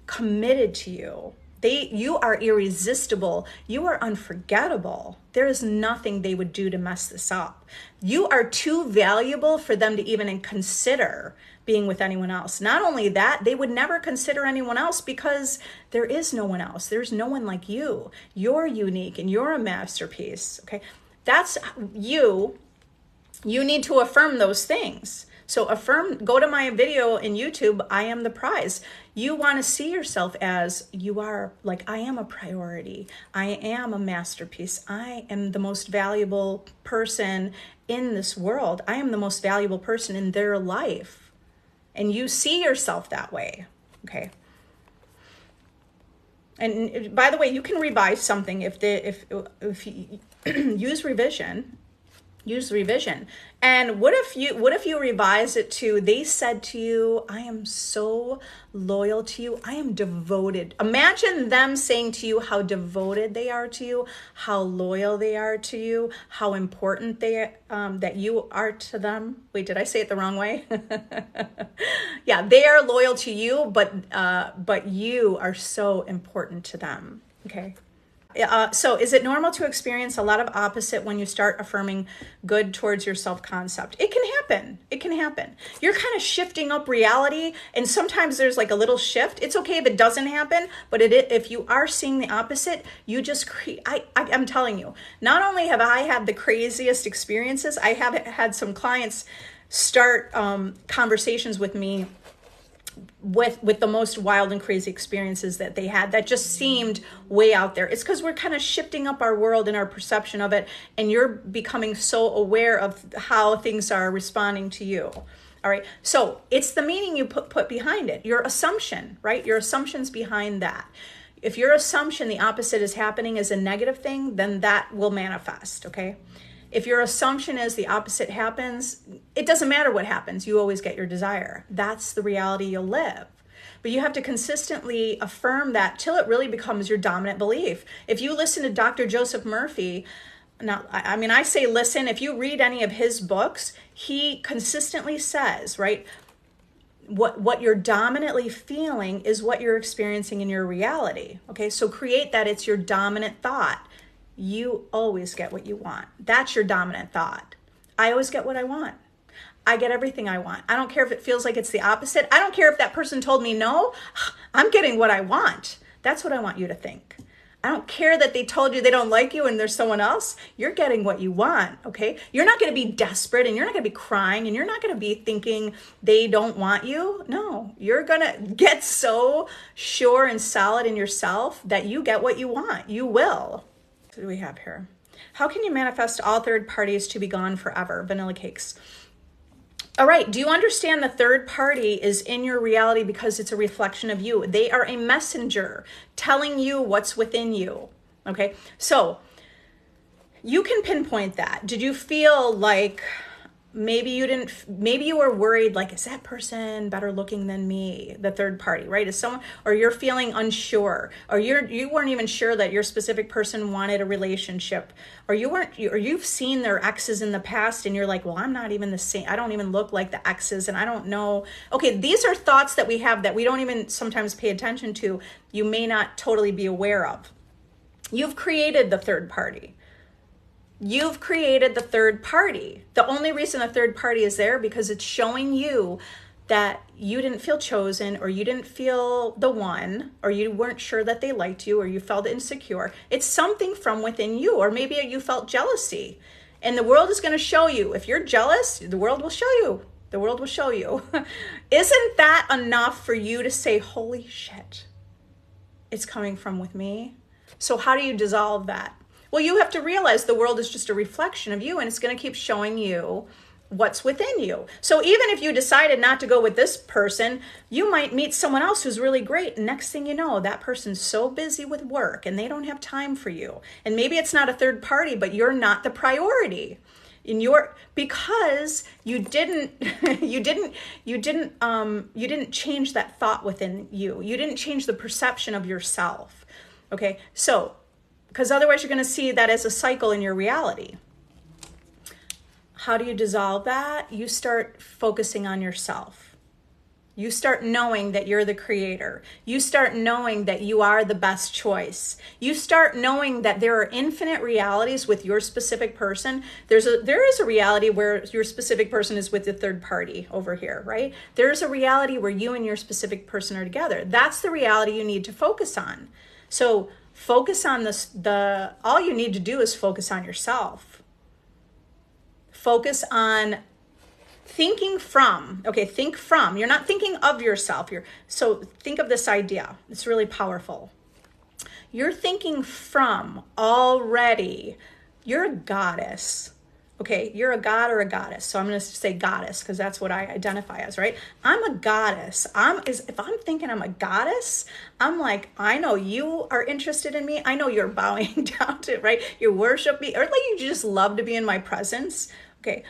committed to you. You are irresistible. You are unforgettable. There is nothing they would do to mess this up. You are too valuable for them to even consider being with anyone else. Not only that, they would never consider anyone else because there is no one else. There's no one like you. You're unique and you're a masterpiece. Okay, that's you. You need to affirm those things. So go to my video in YouTube, I am the prize. You want to see yourself as you are, like, I am a priority. I am a masterpiece. I am the most valuable person in this world. I am the most valuable person in their life. And you see yourself that way, okay? And by the way, you can revise something if you use revision. Use revision. And what if you revise it to, they said to you, I am so loyal to you, I am devoted. Imagine them saying to you how devoted they are to you, how loyal they are to you, how important they that you are to them. Wait, did I say it the wrong way? Yeah, they are loyal to you, but you are so important to them. Okay. So is it normal to experience a lot of opposite when you start affirming good towards your self-concept? It can happen. It can happen. You're kind of shifting up reality, and sometimes there's like a little shift. It's okay if it doesn't happen, but if you are seeing the opposite, you just I'm telling you, not only have I had the craziest experiences, I have had some clients start conversations with me with the most wild and crazy experiences that they had that just seemed way out there. It's because we're kind of shifting up our world and our perception of it, and you're becoming so aware of how things are responding to you. All right, so it's the meaning you put behind it, your assumption, right? Your assumptions behind that. If your assumption the opposite is happening is a negative thing, then that will manifest, okay? If your assumption is the opposite happens, it doesn't matter what happens. You always get your desire. That's the reality you'll live. But you have to consistently affirm that till it really becomes your dominant belief. If you listen to Dr. Joseph Murphy, I say listen, if you read any of his books, he consistently says, right, what you're dominantly feeling is what you're experiencing in your reality. Okay, so create that it's your dominant thought. You always get what you want. That's your dominant thought. I always get what I want. I get everything I want. I don't care if it feels like it's the opposite. I don't care if that person told me no. I'm getting what I want. That's what I want you to think. I don't care that they told you they don't like you and there's someone else. You're getting what you want, okay? You're not going to be desperate, and you're not going to be crying, and you're not going to be thinking they don't want you. No, you're going to get so sure and solid in yourself that you get what you want. You will. What do we have here? How can you manifest all third parties to be gone forever? Vanilla cakes. All right. Do you understand the third party is in your reality because it's a reflection of you? They are a messenger telling you what's within you. Okay. So you can pinpoint that. Did you feel like maybe you were worried, like, is that person better looking than me? The third party, right? Is someone, or you're feeling unsure, or you weren't even sure that your specific person wanted a relationship, or you've seen their exes in the past and you're like, well, I'm not even the same. I don't even look like the exes, and I don't know. Okay, these are thoughts that we have that we don't even sometimes pay attention to. You may not totally be aware of. You've created the third party. You've created the third party. The only reason the third party is there because it's showing you that you didn't feel chosen, or you didn't feel the one, or you weren't sure that they liked you, or you felt insecure. It's something from within you, or maybe you felt jealousy. And the world is going to show you. If you're jealous, the world will show you. The world will show you. Isn't that enough for you to say, holy shit, it's coming from with me? So how do you dissolve that? Well, you have to realize the world is just a reflection of you, and it's going to keep showing you what's within you. So even if you decided not to go with this person, you might meet someone else who's really great. And next thing you know, that person's so busy with work and they don't have time for you. And maybe it's not a third party, but you're not the priority. Because you didn't change that thought within you. You didn't change the perception of yourself. Okay, so because otherwise you're going to see that as a cycle in your reality. How do you dissolve that? You start focusing on yourself. You start knowing that you're the creator. You start knowing that you are the best choice. You start knowing that there are infinite realities with your specific person. There is a reality where your specific person is with the third party over here, right? There's a reality where you and your specific person are together. That's the reality you need to focus on. So focus on this. All you need to do is focus on yourself. Focus on thinking from. Okay, think from. You're not thinking of yourself. So think of this idea. It's really powerful. You're thinking from already. You're a goddess. Okay, you're a god or a goddess. So I'm going to say goddess because that's what I identify as, right? I'm a goddess. If I'm thinking I'm a goddess, I'm like, I know you are interested in me. I know you're bowing down to, right? You worship me, or like you just love to be in my presence. Okay.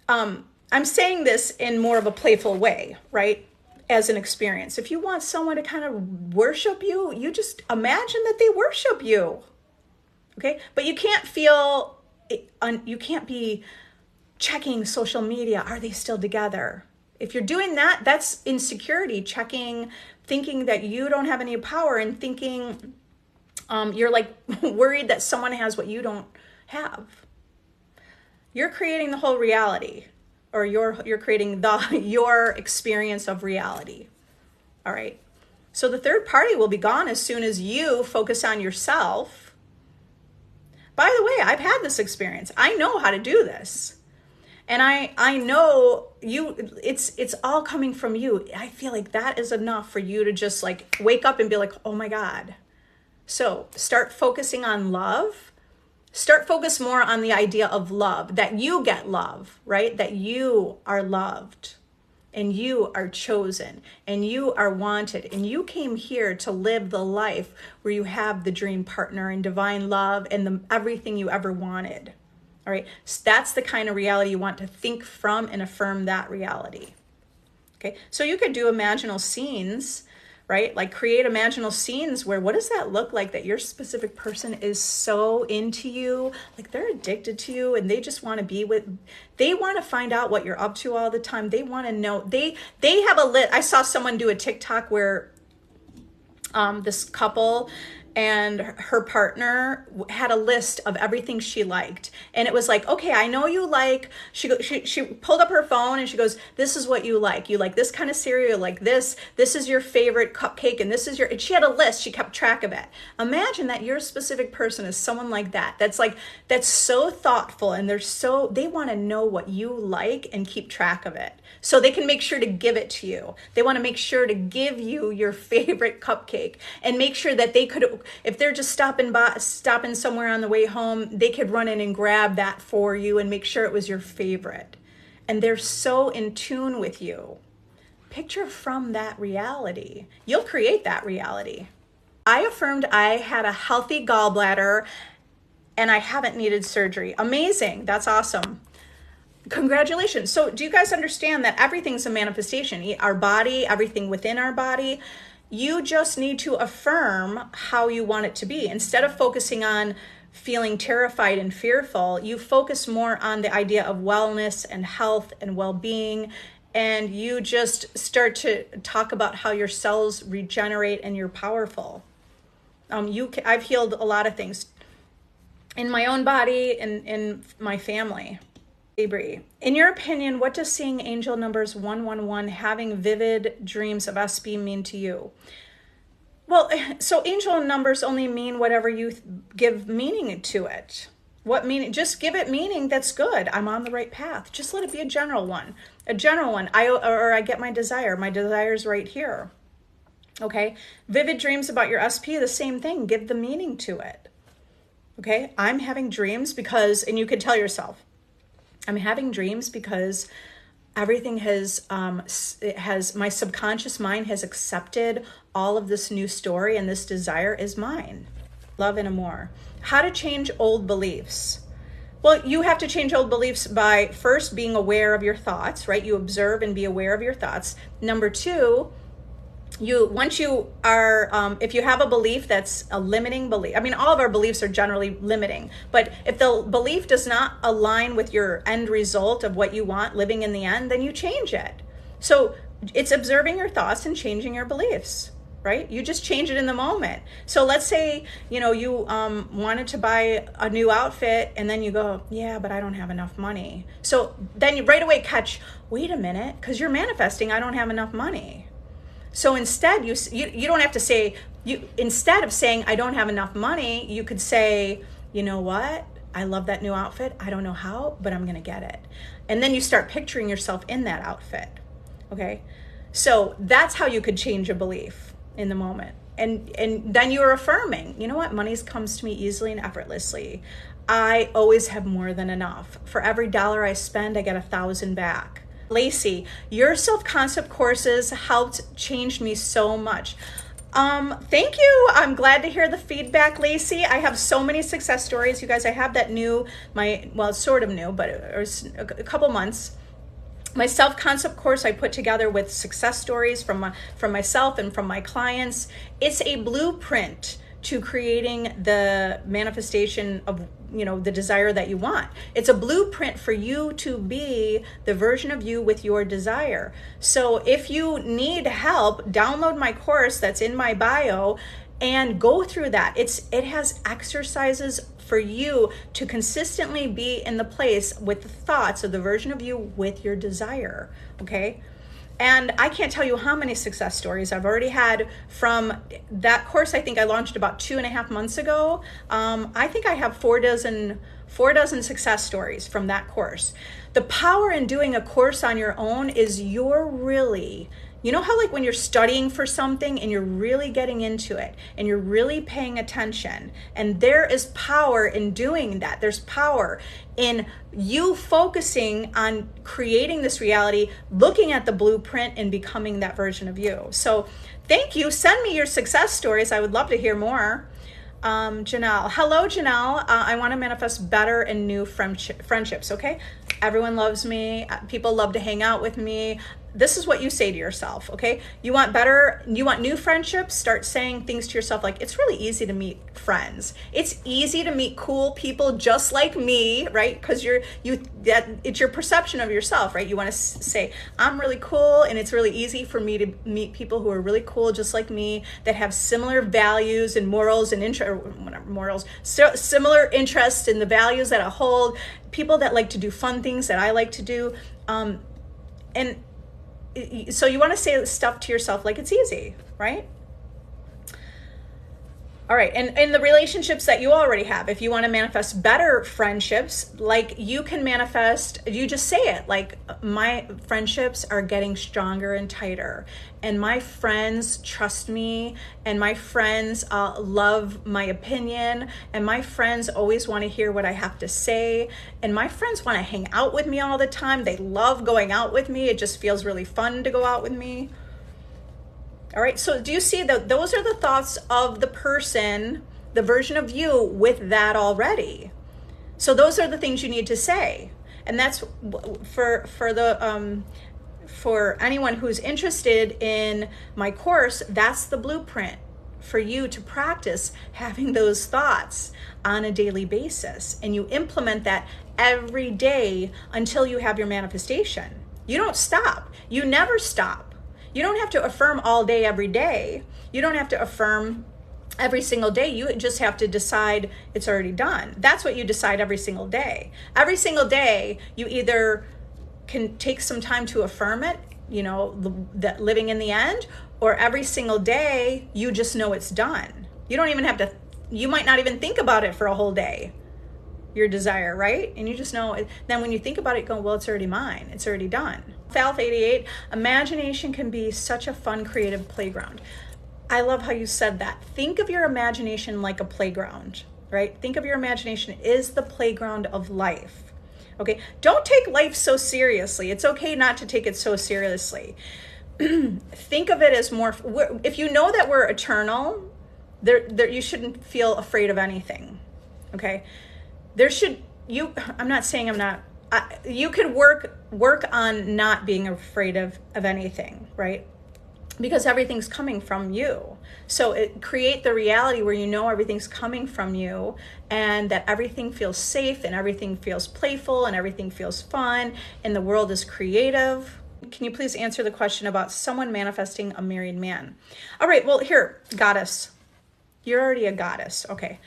I'm saying this in more of a playful way, right? As an experience. If you want someone to kind of worship you, you just imagine that they worship you. Okay. But you can't you can't be checking social media. Are they still together? If you're doing that, that's insecurity, thinking that you don't have any power, and thinking you're like worried that someone has what you don't have. You're creating the whole reality, or you're creating your experience of reality. All right. So the third party will be gone as soon as you focus on yourself. By the way, I've had this experience. I know how to do this. And I know it's all coming from you. I feel like that is enough for you to just like wake up and be like, oh my God. So start focusing on love. Focus more on the idea of love, that you get love, right? That you are loved and you are chosen and you are wanted. And you came here to live the life where you have the dream partner and divine love and everything you ever wanted. All right. So that's the kind of reality you want to think from and affirm that reality. Okay. So you could do imaginal scenes, right? Like create imaginal scenes where what does that look like, that your specific person is so into you, like they're addicted to you and they just want to they want to find out what you're up to all the time. They want to know, they have a list. I saw someone do a TikTok where this couple and her partner had a list of everything she liked. And it was like, okay, I know you like, she pulled up her phone and she goes, this is what you like. You like this kind of cereal, like this is your favorite cupcake, and this is and she had a list, she kept track of it. Imagine that your specific person is someone like that. That's so thoughtful, and they want to know what you like and keep track of it. So they can make sure to give it to you. They want to make sure to give you your favorite cupcake and make sure that they could, if they're just stopping somewhere on the way home, they could run in and grab that for you and make sure it was your favorite. And they're so in tune with you. Picture from that reality. You'll create that reality. I affirmed I had a healthy gallbladder and I haven't needed surgery. Amazing. That's awesome. Congratulations. So do you guys understand that everything's a manifestation? Our body, everything within our body. You just need to affirm how you want it to be. Instead of focusing on feeling terrified and fearful, you focus more on the idea of wellness and health and well-being. And you just start to talk about how your cells regenerate and you're powerful. I've healed a lot of things in my own body and in my family. In your opinion, what does seeing angel numbers 111, having vivid dreams of SP mean to you? Well, so angel numbers only mean whatever you give meaning to it. What meaning? Just give it meaning that's good. I'm on the right path. Just let it be a general one. A general one. I get my desire. My desire's right here. Okay? Vivid dreams about your SP, the same thing. Give the meaning to it. Okay? I'm having dreams because, and you can tell yourself, I'm having dreams because everything my subconscious mind has accepted all of this new story, and this desire is mine. Love and amour. How to change old beliefs. Well, you have to change old beliefs by first being aware of your thoughts, right? You observe and be aware of your thoughts. Number two, once you are, if you have a belief that's a limiting belief, I mean, all of our beliefs are generally limiting, but if the belief does not align with your end result of what you want living in the end, then you change it. So it's observing your thoughts and changing your beliefs, right? You just change it in the moment. So let's say, you wanted to buy a new outfit and then you go, yeah, but I don't have enough money. So then you right away catch, wait a minute, because you're manifesting, I don't have enough money. So instead, you don't have to say, instead of saying, I don't have enough money, you could say, you know what? I love that new outfit. I don't know how, but I'm going to get it. And then you start picturing yourself in that outfit. Okay. So that's how you could change a belief in the moment. And then you're affirming, you know what? Money comes to me easily and effortlessly. I always have more than enough. For every dollar I spend, I get 1,000 back. Lacey, your self-concept courses helped change me so much. Thank you. I'm glad to hear the feedback, Lacey. I have so many success stories. You guys, I have that well, it's sort of new, but it was a couple months. My self-concept course I put together with success stories from myself and from my clients. It's a blueprint to creating the manifestation of, the desire that you want. It's a blueprint for you to be the version of you with your desire. So if you need help, download my course that's in my bio and go through that. It has exercises for you to consistently be in the place with the thoughts of the version of you with your desire, okay? And I can't tell you how many success stories I've already had from that course. I think I launched about 2.5 months ago. I think I have 4 dozen success stories from that course. The power in doing a course on your own is you know how like when you're studying for something and you're really getting into it and you're really paying attention, and there is power in doing that. There's power in you focusing on creating this reality, looking at the blueprint and becoming that version of you. So thank you. Send me your success stories. I would love to hear more. Janelle. Hello, Janelle. I want to manifest better and new friendships. Okay. Everyone loves me. People love to hang out with me. This is what you say to yourself. Okay. You want new friendships. Start saying things to yourself like, it's really easy to meet friends. It's easy to meet cool people just like me, right? Because it's your perception of yourself, right? You want to say, I'm really cool, and it's really easy for me to meet people who are really cool just like me, that have similar values and morals and similar interests in the values that I hold, people that like to do fun things that I like to do. And so you want to say stuff to yourself like it's easy, right? All right, and in the relationships that you already have, if you want to manifest better friendships, like you can manifest, you just say it, like, my friendships are getting stronger and tighter, and my friends trust me, and my friends love my opinion, and my friends always want to hear what I have to say, and my friends want to hang out with me all the time. They love going out with me. It just feels really fun to go out with me. All right, so do you see that those are the thoughts of the person, the version of you with that already? So those are the things you need to say. And that's for anyone who's interested in my course, that's the blueprint for you to practice having those thoughts on a daily basis. And you implement that every day until you have your manifestation. You don't stop. You never stop. You don't have to affirm all day, every day. You don't have to affirm every single day. You just have to decide it's already done. That's what you decide every single day. Every single day, you either can take some time to affirm it, that living in the end, or every single day, you just know it's done. You don't even have to, you might not even think about it for a whole day, your desire, right? And you just know it. Then when you think about it, go, well, it's already mine. It's already done. Falth 88, imagination can be such a fun, creative playground. I love how you said that. Think of your imagination like a playground, right? Think of your imagination is the playground of life. Okay, don't take life so seriously. It's okay not to take it so seriously. Think of it as more, if you know that we're eternal, you shouldn't feel afraid of anything, okay? I'm not saying I'm not, you could work on not being afraid of anything, right? Because everything's coming from you. So create the reality where you know everything's coming from you, and that everything feels safe, and everything feels playful, and everything feels fun, and the world is creative. Can you please answer the question about someone manifesting a married man? All right, well, here, goddess. You're already a goddess. Okay,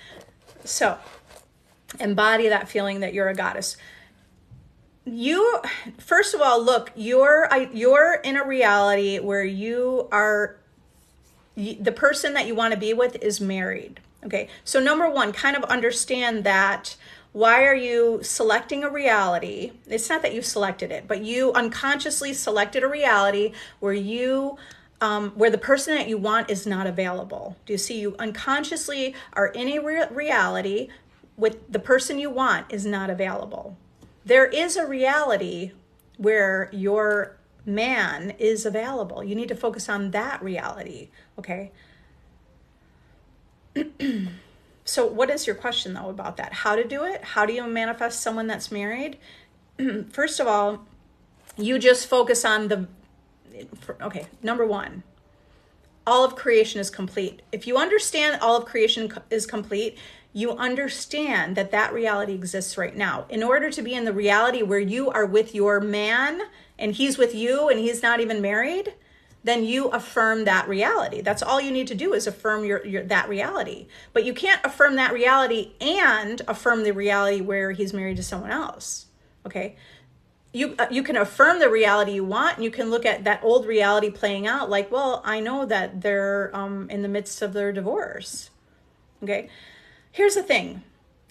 so embody that feeling that you're a goddess. You, first of all, look, you're in a reality where you are, the person that you want to be with is married. Okay, so number one, kind of understand that. Why are you selecting a reality? It's not that you selected it, but you unconsciously selected a reality where where the person that you want is not available. Do you see? You unconsciously are in a reality with the person you want is not available. There is a reality where your man is available. You need to focus on that reality, okay? So what is your question though about that? How to do it? How do you manifest someone that's married? First of all, you just focus on number one, all of creation is complete. If you understand all of creation is complete, you understand that that reality exists right now. In order to be in the reality where you are with your man and he's with you and he's not even married, then you affirm that reality. That's all you need to do is affirm that reality. But you can't affirm that reality and affirm the reality where he's married to someone else, okay? You can affirm the reality you want, and you can look at that old reality playing out like, well, I know that they're in the midst of their divorce, okay? Here's the thing.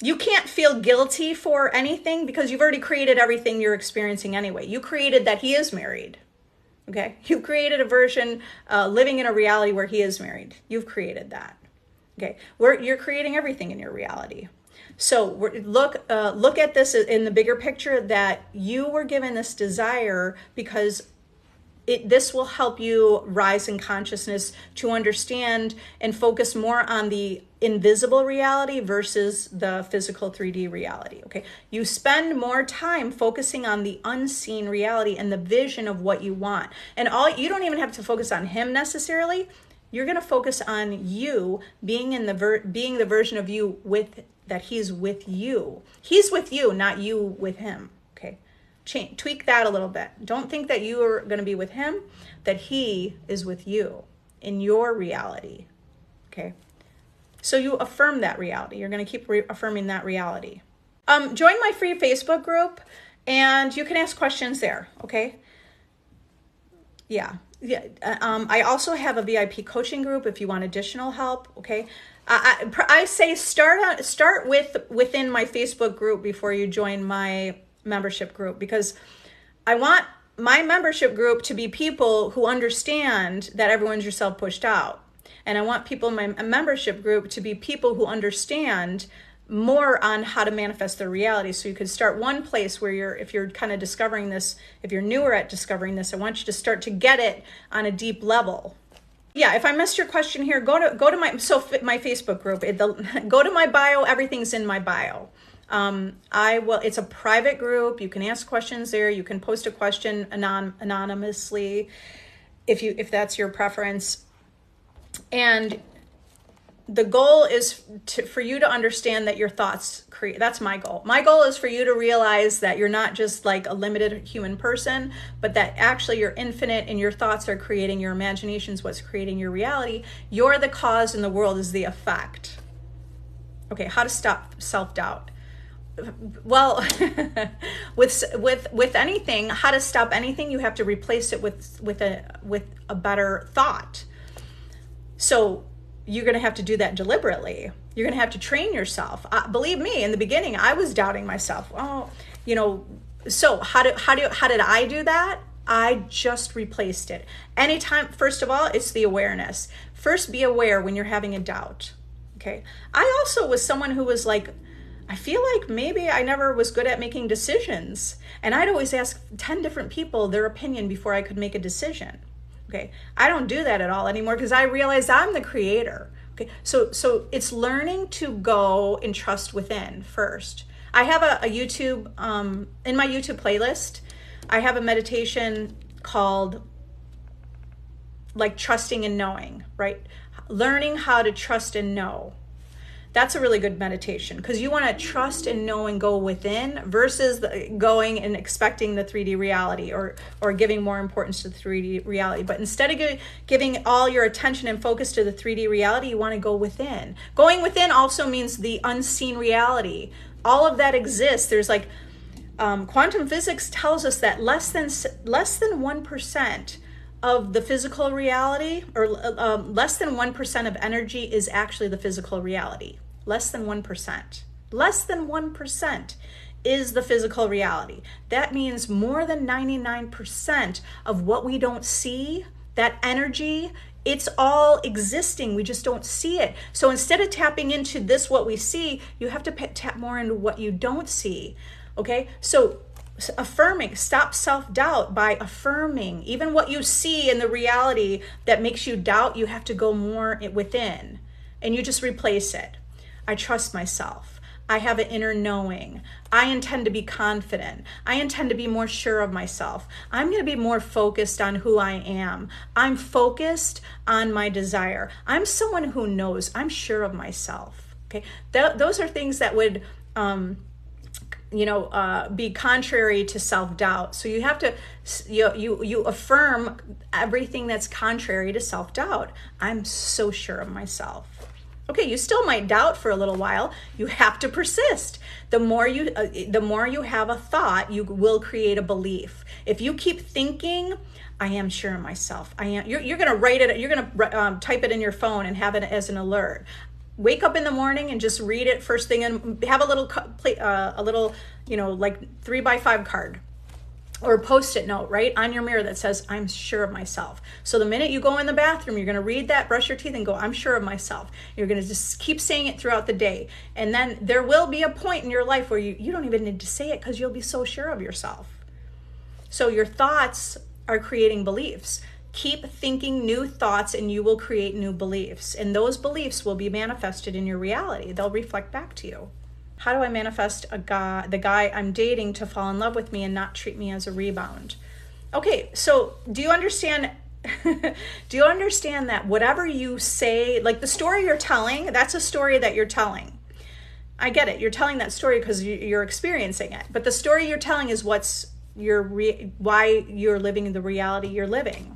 You can't feel guilty for anything because you've already created everything you're experiencing anyway. You created that he is married, okay? You created a version living in a reality where he is married. You've created that, okay? You're creating everything in your reality. So look at this in the bigger picture, that you were given this desire because this will help you rise in consciousness to understand and focus more on the invisible reality versus the physical 3D reality, okay? You spend more time focusing on the unseen reality and the vision of what you want. And you don't even have to focus on him necessarily. You're going to focus on you being being the version of you that he's with you. He's with you, not you with him, okay? Tweak that a little bit. Don't think that you are going to be with him, that he is with you in your reality, okay? So you affirm that reality. You're going to keep affirming that reality. Join my free Facebook group, and you can ask questions there, okay? Yeah. I also have a VIP coaching group if you want additional help, okay? I say start within my Facebook group before you join my membership group, because I want my membership group to be people who understand that everyone's your self-pushed out. And I want people in my membership group to be people who understand more on how to manifest their reality. So you could start one place where if you're kind of discovering this, if you're newer at discovering this, I want you to start to get it on a deep level. Yeah, if I missed your question here, go to my Facebook group. Go to my bio. Everything's in my bio. It's a private group. You can ask questions there. You can post a question anonymously if that's your preference. And the goal is for you to understand that your thoughts create. That's my goal. My goal is for you to realize that you're not just like a limited human person, but that actually you're infinite and your thoughts are creating your imaginations, what's creating your reality. You're the cause and the world is the effect. Okay, how to stop self-doubt. Well, with anything, how to stop anything, you have to replace it with a better thought. So you're going to have to do that deliberately. You're going to have to train yourself. Believe me, in the beginning, I was doubting myself. So how did I do that? I just replaced it. Anytime, first of all, it's the awareness. First, be aware when you're having a doubt. Okay. I also was someone who was like, I feel like maybe I never was good at making decisions. And I'd always ask 10 different people their opinion before I could make a decision. Okay. I don't do that at all anymore because I realized I'm the creator. Okay. So it's learning to go and trust within first. I have a YouTube, in my YouTube playlist, I have a meditation called like trusting and knowing, right? Learning how to trust and know. That's a really good meditation because you want to trust and know and go within versus going and expecting the 3D reality or giving more importance to the 3D reality. But instead of giving all your attention and focus to the 3D reality, you want to go within. Going within also means the unseen reality. All of that exists. There's like quantum physics tells us that less than 1% of the physical reality, or less than 1% of energy is actually the physical reality. Less than 1%. Less than 1% is the physical reality. That means more than 99% of what we don't see, that energy It's all existing. We just don't see it. So instead of tapping into this, what we see, you have to tap more into what you don't see. Okay. So affirming, stop self-doubt by affirming even what you see in the reality that makes you doubt. You have to go more within and you just replace it. I trust myself. I have an inner knowing. I intend to be confident. I intend to be more sure of myself. I'm going to be more focused on who I am. I'm focused on my desire. I'm someone who knows. I'm sure of myself. Okay, those are things that would, be contrary to self-doubt. So you have to, you affirm everything that's contrary to self-doubt. I'm so sure of myself. Okay, you still might doubt for a little while. You have to persist. The more you have a thought, you will create a belief. If you keep thinking, I am sure of myself. I am. You're going to write it. You're going to type it in your phone and have it as an alert. Wake up in the morning and just read it first thing, and have a little, like 3x5 card. Or a Post-it note, right, on your mirror that says, I'm sure of myself. So the minute you go in the bathroom, you're going to read that, brush your teeth, and go, I'm sure of myself. You're going to just keep saying it throughout the day. And then there will be a point in your life where you don't even need to say it because you'll be so sure of yourself. So your thoughts are creating beliefs. Keep thinking new thoughts and you will create new beliefs. And those beliefs will be manifested in your reality. They'll reflect back to you. How do I manifest the guy I'm dating to fall in love with me and not treat me as a rebound? Okay, so do you understand? Do you understand that whatever you say, like the story you're telling, that's a story that you're telling. I get it. You're telling that story because you're experiencing it. But the story you're telling is why you're living the reality you're living.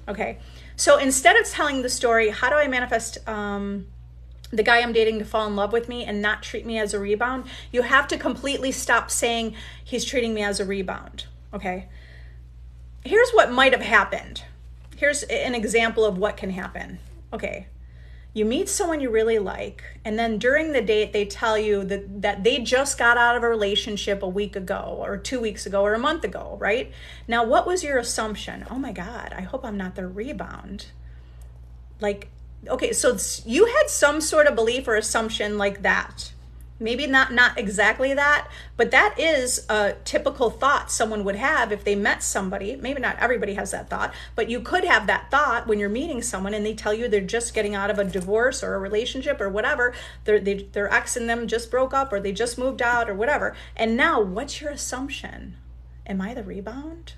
Okay, so instead of telling the story, how do I manifest the guy I'm dating to fall in love with me and not treat me as a rebound, you have to completely stop saying he's treating me as a rebound, okay? Here's what might have happened. Here's an example of what can happen. Okay, you meet someone you really like, and then during the date, they tell you that they just got out of a relationship a week ago or 2 weeks ago or a month ago, right? Now, what was your assumption? Oh my God, I hope I'm not their rebound. Okay, so you had some sort of belief or assumption like that. Maybe not exactly that, but that is a typical thought someone would have if they met somebody. Maybe not everybody has that thought, but you could have that thought when you're meeting someone and they tell you they're just getting out of a divorce or a relationship or whatever. Their ex and them just broke up or they just moved out or whatever. And now what's your assumption? Am I the rebound?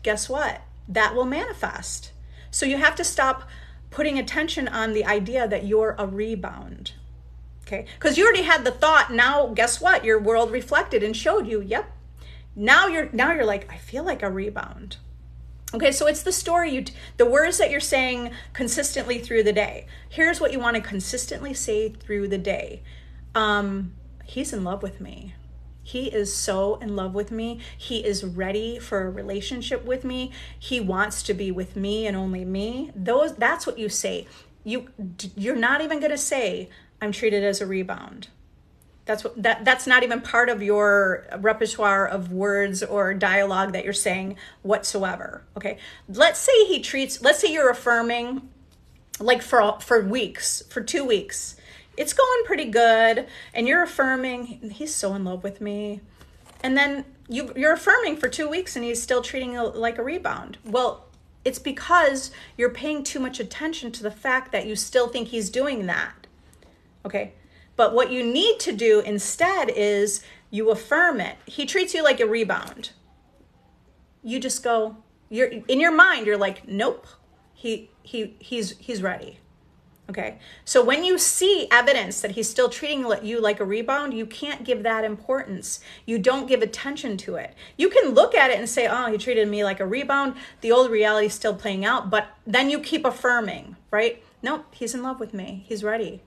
Guess what? That will manifest. So you have to stop putting attention on the idea that you're a rebound, okay? Because you already had the thought. Now, guess what? Your world reflected and showed you, yep. Now you're like, I feel like a rebound. Okay, so it's the story, the words that you're saying consistently through the day. Here's what you want to consistently say through the day. He's in love with me. He is so in love with me. He is ready for a relationship with me. He wants to be with me and only me. That's what you say. You're not even going to say, I'm treated as a rebound. That's not even part of your repertoire of words or dialogue that you're saying whatsoever. Okay. Let's say you're affirming like for weeks, for 2 weeks. It's going pretty good, and you're affirming, he's so in love with me. And then you're affirming for 2 weeks, and he's still treating you like a rebound. Well, it's because you're paying too much attention to the fact that you still think he's doing that. Okay? But what you need to do instead is you affirm it. He treats you like a rebound. You just go, in your mind, you're like, nope, he's ready. Okay, so when you see evidence that he's still treating you like a rebound, you can't give that importance. You don't give attention to it. You can look at it and say, oh, he treated me like a rebound. The old reality is still playing out, but then you keep affirming, right? Nope, he's in love with me. He's ready.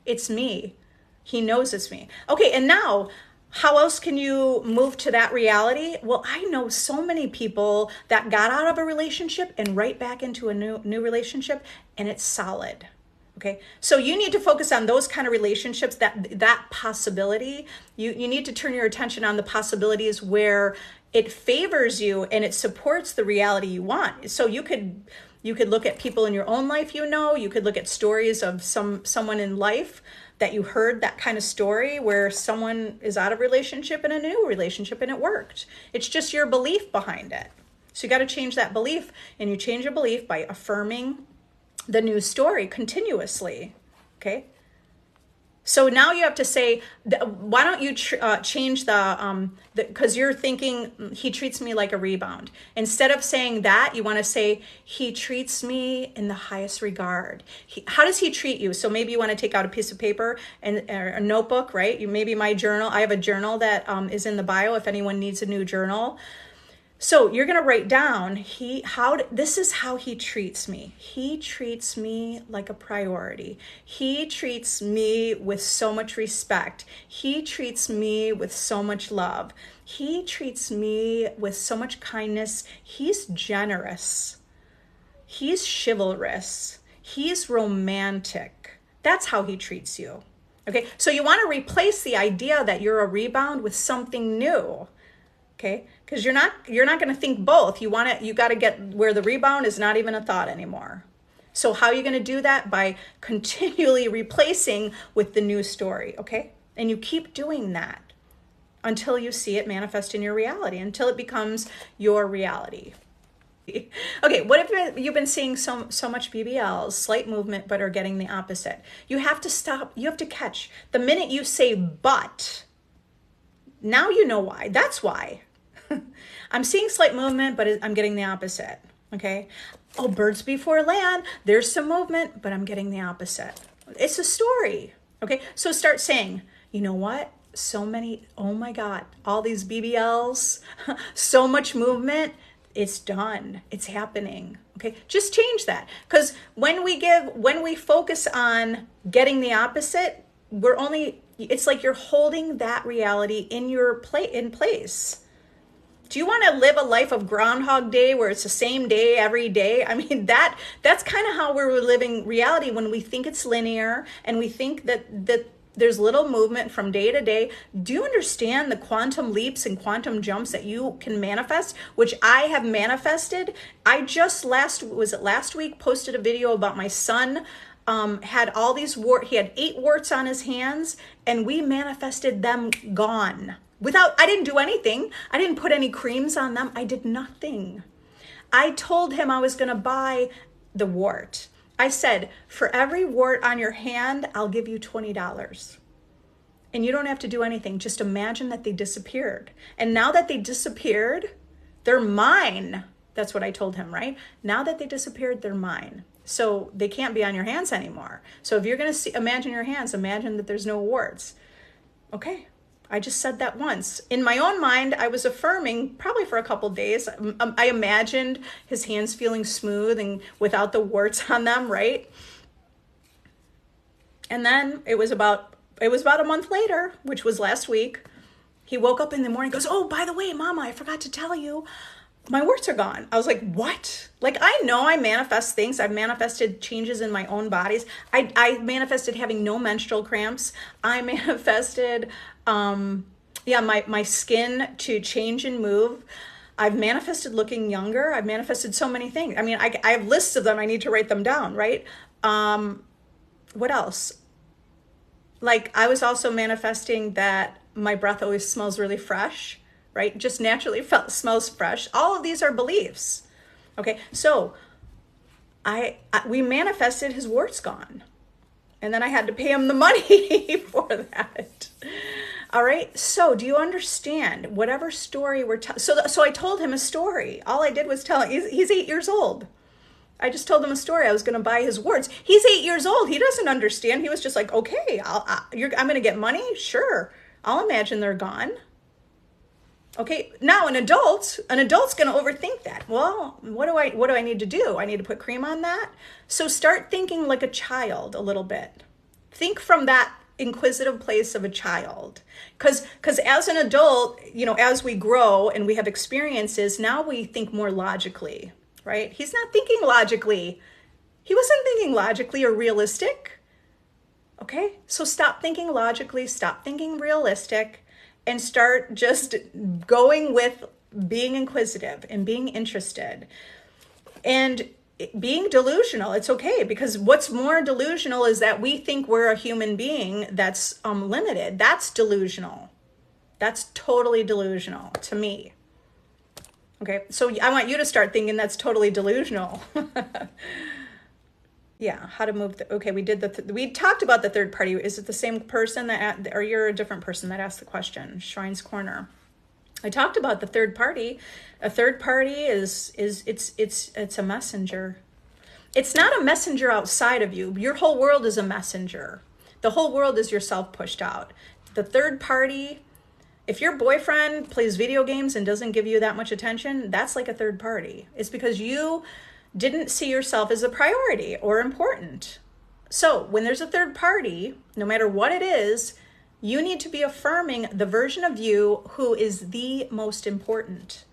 It's me. He knows it's me. Okay, and now, how else can you move to that reality? Well, I know so many people that got out of a relationship and right back into a new relationship, and it's solid. Okay, so you need to focus on those kind of relationships, that possibility. You need to turn your attention on the possibilities where it favors you and it supports the reality you want. So you could You could look at people in your own life, you could look at stories of someone in life that you heard that kind of story where someone is out of relationship in a new relationship and it worked. It's just your belief behind it. So you got to change that belief, and you change your belief by affirming the new story continuously. Okay. So now you have to say, why don't you change because you're thinking he treats me like a rebound. Instead of saying that, you want to say he treats me in the highest regard. How does he treat you? So maybe you want to take out a piece of paper and a notebook, right? Maybe my journal. I have a journal that is in the bio if anyone needs a new journal. So you're going to write down, this is how he treats me. He treats me like a priority. He treats me with so much respect. He treats me with so much love. He treats me with so much kindness. He's generous. He's chivalrous. He's romantic. That's how he treats you. Okay, so you want to replace the idea that you're a rebound with something new. Okay, because you're not going to think both. You got to get where the rebound is not even a thought anymore. So how are you going to do that? By continually replacing with the new story. Okay, and you keep doing that until you see it manifest in your reality, until it becomes your reality. Okay, what if you've been seeing so much BBLs, slight movement, but are getting the opposite? You have to stop. You have to catch the minute you say but. Now you know why. That's why. I'm seeing slight movement, but I'm getting the opposite. Okay. Oh, birds before land. There's some movement, but I'm getting the opposite. It's a story. Okay. So start saying, you know what? So many, oh my God, all these BBLs, so much movement. It's done. It's happening. Okay. Just change that. Because when we focus on getting the opposite, it's like you're holding that reality in place. Do you want to live a life of Groundhog Day where it's the same day every day? I mean, that's kind of how we're living reality when we think it's linear and we think that there's little movement from day to day. Do you understand the quantum leaps and quantum jumps that you can manifest, which I have manifested? I just last week posted a video about my son. Had all these he had 8 warts on his hands, and we manifested them gone. I didn't do anything. I didn't put any creams on them. I did nothing. I told him I was going to buy the wart. I said, for every wart on your hand, I'll give you $20. And you don't have to do anything. Just imagine that they disappeared. And now that they disappeared, they're mine. That's what I told him, right? Now that they disappeared, they're mine. So they can't be on your hands anymore. So if you're going to imagine your hands, imagine that there's no warts. Okay. I just said that once. In my own mind, I was affirming probably for a couple days. I imagined his hands feeling smooth and without the warts on them, right? And then it was about a month later, which was last week. He woke up in the morning and goes, oh, by the way, Mama, I forgot to tell you, my warts are gone. I was like, what? Like, I know I manifest things. I've manifested changes in my own bodies. I manifested having no menstrual cramps. I manifested, my skin to change and move. I've manifested looking younger. I've manifested so many things. I mean, I have lists of them. I need to write them down, right? What else? Like, I was also manifesting that my breath always smells really fresh, right? Just naturally smells fresh. All of these are beliefs. Okay, so we manifested his warts gone. And then I had to pay him the money for that. All right, so do you understand whatever story we're telling? So I told him a story. All I did was tell him, he's 8 years old. I just told him a story. I was going to buy his warts. He's 8 years old. He doesn't understand. He was just like, okay, I'm going to get money. Sure. I'll imagine they're gone. Okay. Now an adult's going to overthink that. Well, what do I need to do? I need to put cream on that. So start thinking like a child a little bit. Think from that inquisitive place of a child. Because as an adult, as we grow and we have experiences, now we think more logically. Right? He's not thinking logically. He wasn't thinking logically or realistic. Okay? So stop thinking logically, stop thinking realistic, and start just going with being inquisitive and being interested. And being delusional, it's okay, because what's more delusional is that we think we're a human being that's limited. That's delusional. That's totally delusional to me. Okay, so I want you to start thinking that's totally delusional. Yeah, how to move okay, we talked about the third party. Is it the same person that, or you're a different person that asked the question? Shrine's Corner. I talked about the third party. A third party is it's a messenger. It's not a messenger outside of you. Your whole world is a messenger. The whole world is yourself pushed out. The third party, if your boyfriend plays video games and doesn't give you that much attention, that's like a third party. It's because you didn't see yourself as a priority or important. So when there's a third party, no matter what it is, you need to be affirming the version of you who is the most important.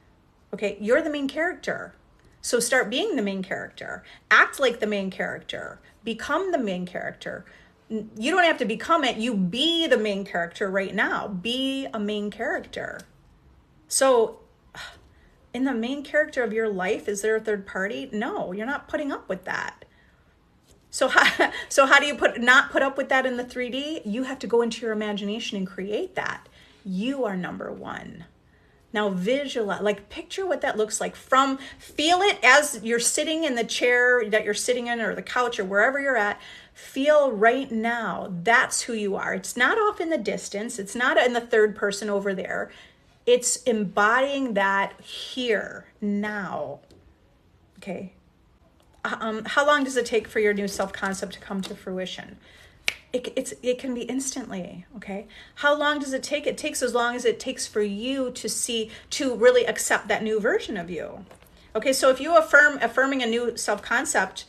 Okay, you're the main character. So start being the main character. Act like the main character. Become the main character. You don't have to become it. You be the main character right now. Be a main character. So in the main character of your life, is there a third party? No, you're not putting up with that. So how do you not put up with that in the 3D? You have to go into your imagination and create that. You are number one. Now visualize, like picture what that looks like. Feel it as you're sitting in the chair that you're sitting in, or the couch, or wherever you're at. Feel right now, that's who you are. It's not off in the distance. It's not in the third person over there. It's embodying that here, now. Okay. How long does it take for your new self-concept to come to fruition? It can be instantly, okay? How long does it take? It takes as long as it takes for you to really accept that new version of you. Okay, so if you affirming a new self-concept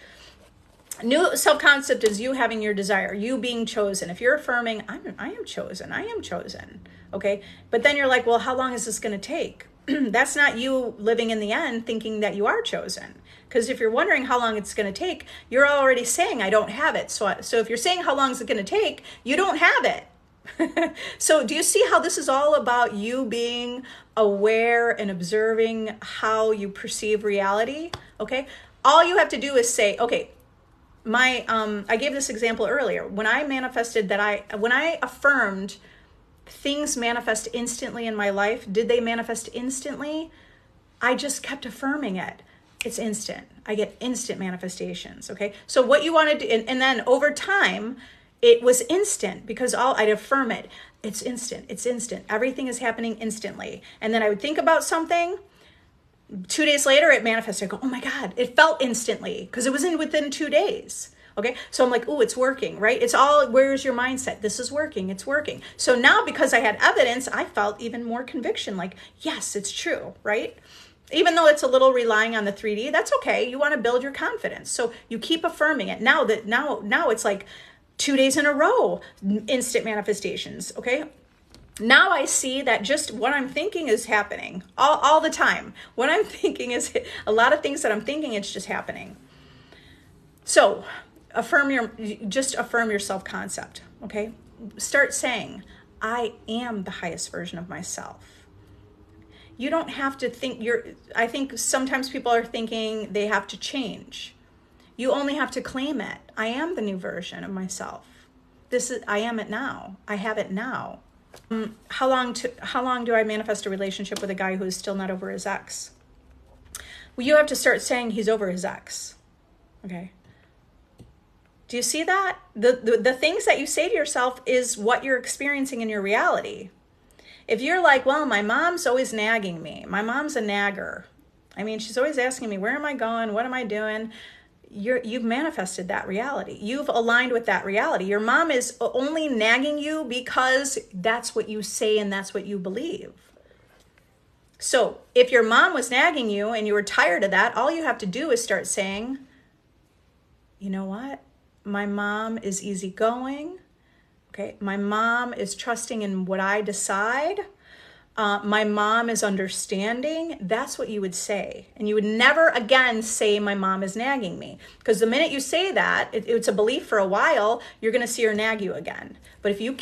is you having your desire, you being chosen. If you're affirming, I am chosen, okay? But then you're like, well, how long is this going to take? That's not you living in the end thinking that you are chosen. Because if you're wondering how long it's going to take, you're already saying, I don't have it. So if you're saying how long is it going to take, you don't have it. So do you see how this is all about you being aware and observing how you perceive reality? Okay. All you have to do is say, okay, I gave this example earlier. When I affirmed things manifest instantly in my life, did they manifest instantly? I just kept affirming it. It's instant. I get instant manifestations. Okay. So what you want to do, and then over time, it was instant because I'd affirm it. It's instant. It's instant. Everything is happening instantly. And then I would think about something. 2 days later, it manifested. I go, oh my God, it felt instantly because it was within 2 days. Okay. So I'm like, oh, it's working, right? It's all, where's your mindset? This is working. It's working. So now because I had evidence, I felt even more conviction, like, yes, it's true, right? Even though it's a little relying on the 3D, that's okay. You want to build your confidence. So you keep affirming it. Now it's like 2 days in a row, instant manifestations. Okay. Now I see that just what I'm thinking is happening all the time. What I'm thinking is a lot of things that I'm thinking, it's just happening. So affirm your self-concept. Okay. Start saying, I am the highest version of myself. You don't have to think I think sometimes people are thinking they have to change. You only have to claim it. I am the new version of myself. I am it now. I have it now. How long do I manifest a relationship with a guy who's still not over his ex? Well, you have to start saying he's over his ex. Okay. Do you see that? The things that you say to yourself is what you're experiencing in your reality. If you're like, well, my mom's always nagging me. My mom's a nagger. I mean, she's always asking me, where am I going? What am I doing? You've manifested that reality. You've aligned with that reality. Your mom is only nagging you because that's what you say and that's what you believe. So if your mom was nagging you and you were tired of that, all you have to do is start saying, you know what? My mom is easygoing. Okay, my mom is trusting in what I decide. My mom is understanding. That's what you would say. And you would never again say my mom is nagging me. Because the minute you say that, it's a belief for a while, you're going to see her nag you again. But if you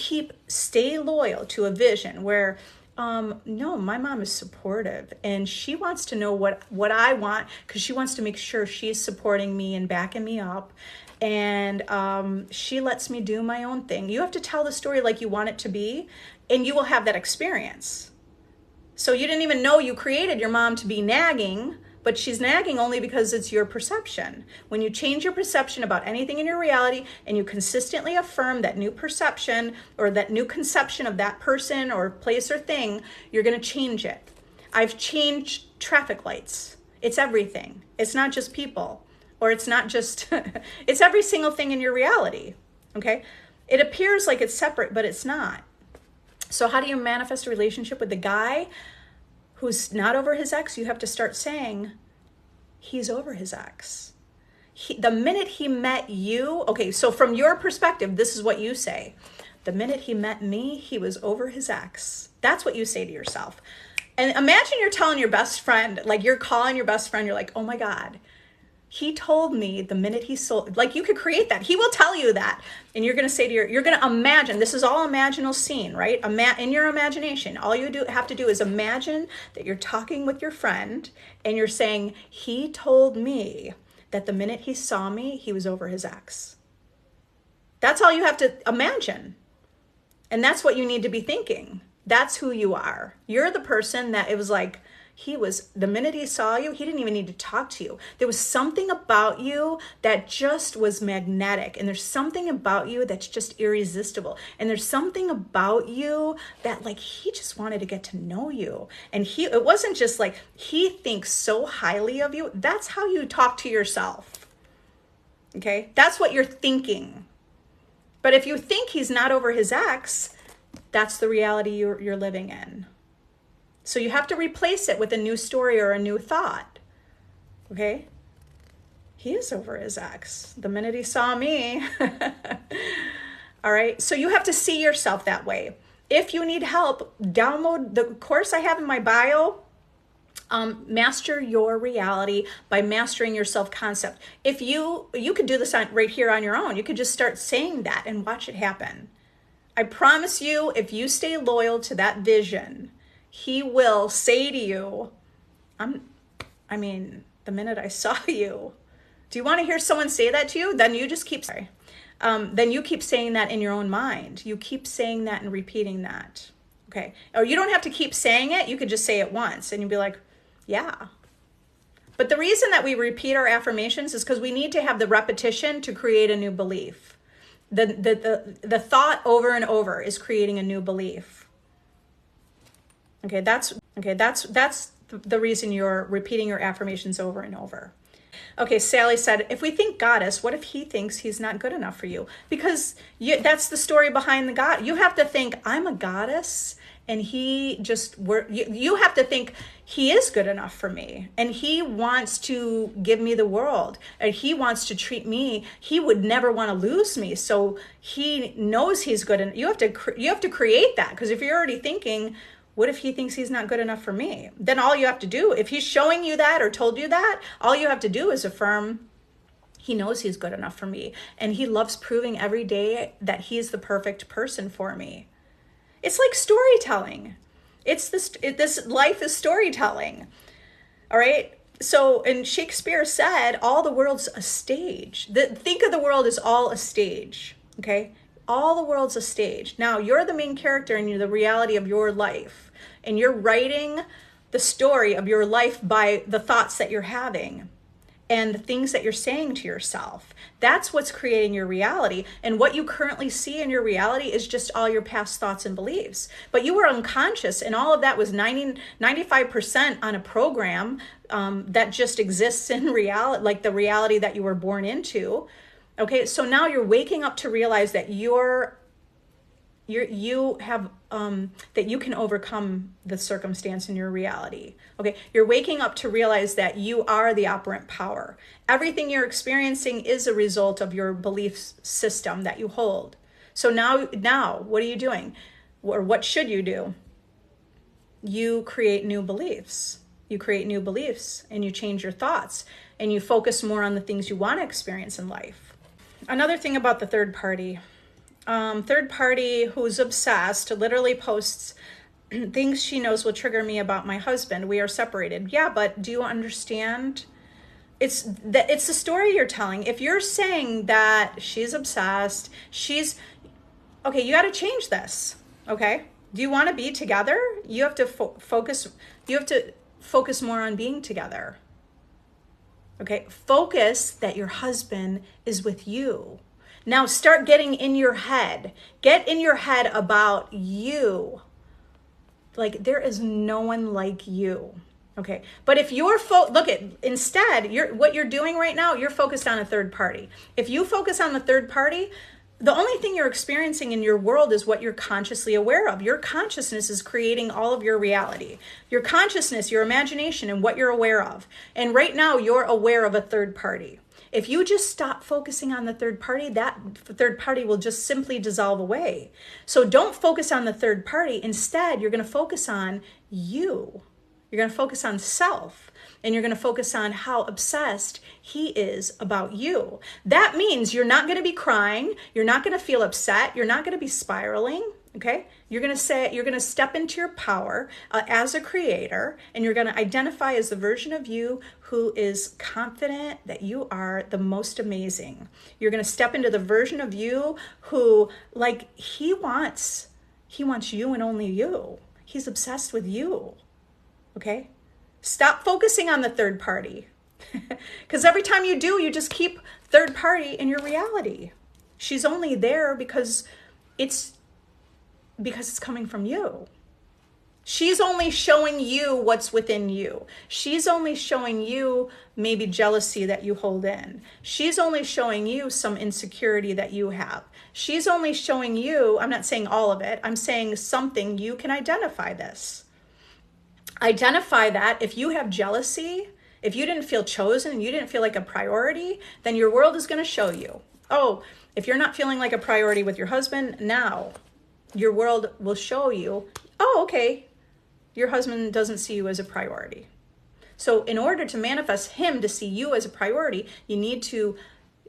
stay loyal to a vision where No, my mom is supportive, and she wants to know what I want, because she wants to make sure she's supporting me and backing me up. And she lets me do my own thing. You have to tell the story like you want it to be, and you will have that experience. So you didn't even know you created your mom to be nagging, but she's nagging only because it's your perception. When you change your perception about anything in your reality and you consistently affirm that new perception or that new conception of that person or place or thing, you're going to change it. I've changed traffic lights. It's everything. It's not just people, or it's not just, it's every single thing in your reality. Okay? It appears like it's separate, but it's not. So how do you manifest a relationship with the guy who's not over his ex? You have to start saying, he's over his ex. The minute he met you, okay, so from your perspective, this is what you say. The minute he met me, he was over his ex. That's what you say to yourself. And imagine you're telling your best friend, like you're calling your best friend, you're like, oh my God, he told me the minute he sold, like you could create that. He will tell you that. And you're going to say to you're going to imagine, this is all imaginal scene, right? In your imagination, all you have to do is imagine that you're talking with your friend and you're saying, he told me that the minute he saw me, he was over his ex. That's all you have to imagine. And that's what you need to be thinking. That's who you are. You're the person that it was like, the minute he saw you, he didn't even need to talk to you. There was something about you that just was magnetic. And there's something about you that's just irresistible. And there's something about you that like, he just wanted to get to know you. And it wasn't just like, he thinks so highly of you. That's how you talk to yourself. Okay. That's what you're thinking. But if you think he's not over his ex, that's the reality you're living in. So you have to replace it with a new story or a new thought. Okay? He is over his ex. The minute he saw me. All right? So you have to see yourself that way. If you need help, download the course I have in my bio. Master your reality by mastering your self-concept. If you could do this right here on your own. You could just start saying that and watch it happen. I promise you, if you stay loyal to that vision, he will say to you, the minute I saw you. Do you want to hear someone say that to you? Then you just keep saying, then you keep saying that in your own mind. You keep saying that and repeating that. Okay. Or you don't have to keep saying it. You could just say it once and you'd be like, yeah. But the reason that we repeat our affirmations is because we need to have the repetition to create a new belief. The thought over and over is creating a new belief. Okay, that's the reason you're repeating your affirmations over and over. Okay, Sally said, if we think goddess, what if he thinks he's not good enough for you? Because that's the story behind the god. You have to think, I'm a goddess, and you have to think he is good enough for me, and he wants to give me the world, and he wants to treat me. He would never want to lose me, so he knows he's good. And you have to create that, because if you're already thinking, what if he thinks he's not good enough for me? Then all you have to do, if he's showing you that or told you that, all you have to do is affirm, he knows he's good enough for me. And he loves proving every day that he's the perfect person for me. It's like storytelling. This life is storytelling. All right. So, and Shakespeare said, all the world's a stage. Think of the world as all a stage. Okay. All the world's a stage. Now you're the main character in the reality of your life, and you're writing the story of your life by the thoughts that you're having and the things that you're saying to yourself. That's what's creating your reality. And what you currently see in your reality is just all your past thoughts and beliefs. But you were unconscious, and all of that was 95% on a program that just exists in reality, like the reality that you were born into. Okay, so now you're waking up to realize that you can overcome the circumstance in your reality. Okay, you're waking up to realize that you are the operant power. Everything you're experiencing is a result of your belief system that you hold. So now what are you doing? Or what should you do? You create new beliefs. You create new beliefs and you change your thoughts and you focus more on the things you want to experience in life. Another thing about the third party who's obsessed literally posts Things she knows will trigger me about my husband. We are separated. Yeah, but do you understand? It's the story you're telling. If you're saying that she's obsessed, okay, you got to change this. Okay? Do you want to be together? You have to focus more on being together. Okay? Focus that your husband is with you. Now start getting in your head. Get in your head about you. Like, there is no one like you. Okay. But if you're instead, what you're doing right now, you're focused on a third party. If you focus on the third party, the only thing you're experiencing in your world is what you're consciously aware of. Your consciousness is creating all of your reality. Your consciousness, your imagination, and what you're aware of. And right now, you're aware of a third party. If you just stop focusing on the third party, that third party will just simply dissolve away. So don't focus on the third party. Instead, you're going to focus on you. You're going to focus on self. And you're going to focus on how obsessed he is about you. That means you're not going to be crying. You're not going to feel upset. You're not going to be spiraling. Okay? You're going to step into your power as a creator, and you're going to identify as the version of you who is confident that you are the most amazing. You're going to step into the version of you who, like, he wants you and only you. He's obsessed with you. Okay? Stop focusing on the third party. Because every time you do, you just keep third party in your reality. She's only there because it's coming from you. She's only showing you what's within you. She's only showing you maybe jealousy that you hold in. She's only showing you some insecurity that you have. She's only showing you, I'm not saying all of it, I'm saying something. You can identify this. Identify that if you have jealousy, if you didn't feel chosen and you didn't feel like a priority, then your world is going to show you. Oh, if you're not feeling like a priority with your husband, now your world will show you, oh, okay, your husband doesn't see you as a priority. So in order to manifest him to see you as a priority, you need to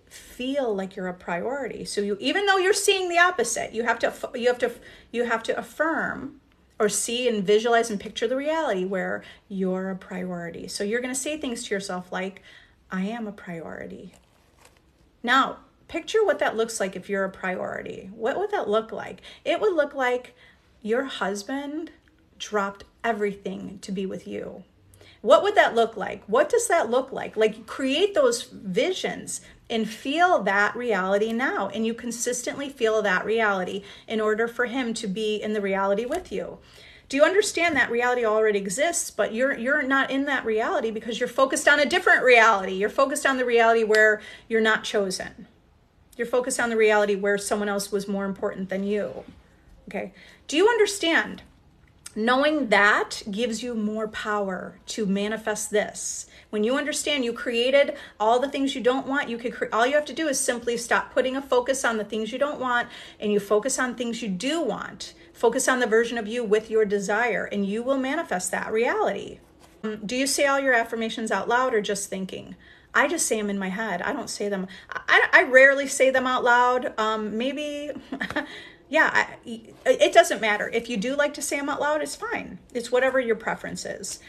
feel like you're a priority. So even though you're seeing the opposite, you have to affirm or see and visualize and picture the reality where you're a priority. So you're going to say things to yourself like, I am a priority. Now, picture what that looks like if you're a priority. What would that look like? It would look like your husband dropped everything to be with you. What would that look like? What does that look like? Like, create those visions and feel that reality now. And you consistently feel that reality in order for him to be in the reality with you. Do you understand that reality already exists, but you're not in that reality because you're focused on a different reality. You're focused on the reality where you're not chosen. You're focused on the reality where someone else was more important than you. Okay. Do you understand? Knowing that gives you more power to manifest this. When you understand you created all the things you don't want, all you have to do is simply stop putting a focus on the things you don't want and you focus on things you do want. Focus on the version of you with your desire and you will manifest that reality. Do you say all your affirmations out loud or just thinking? I just say them in my head. I don't say them. I rarely say them out loud. Maybe, yeah, it doesn't matter. If you do like to say them out loud, it's fine. It's whatever your preference is.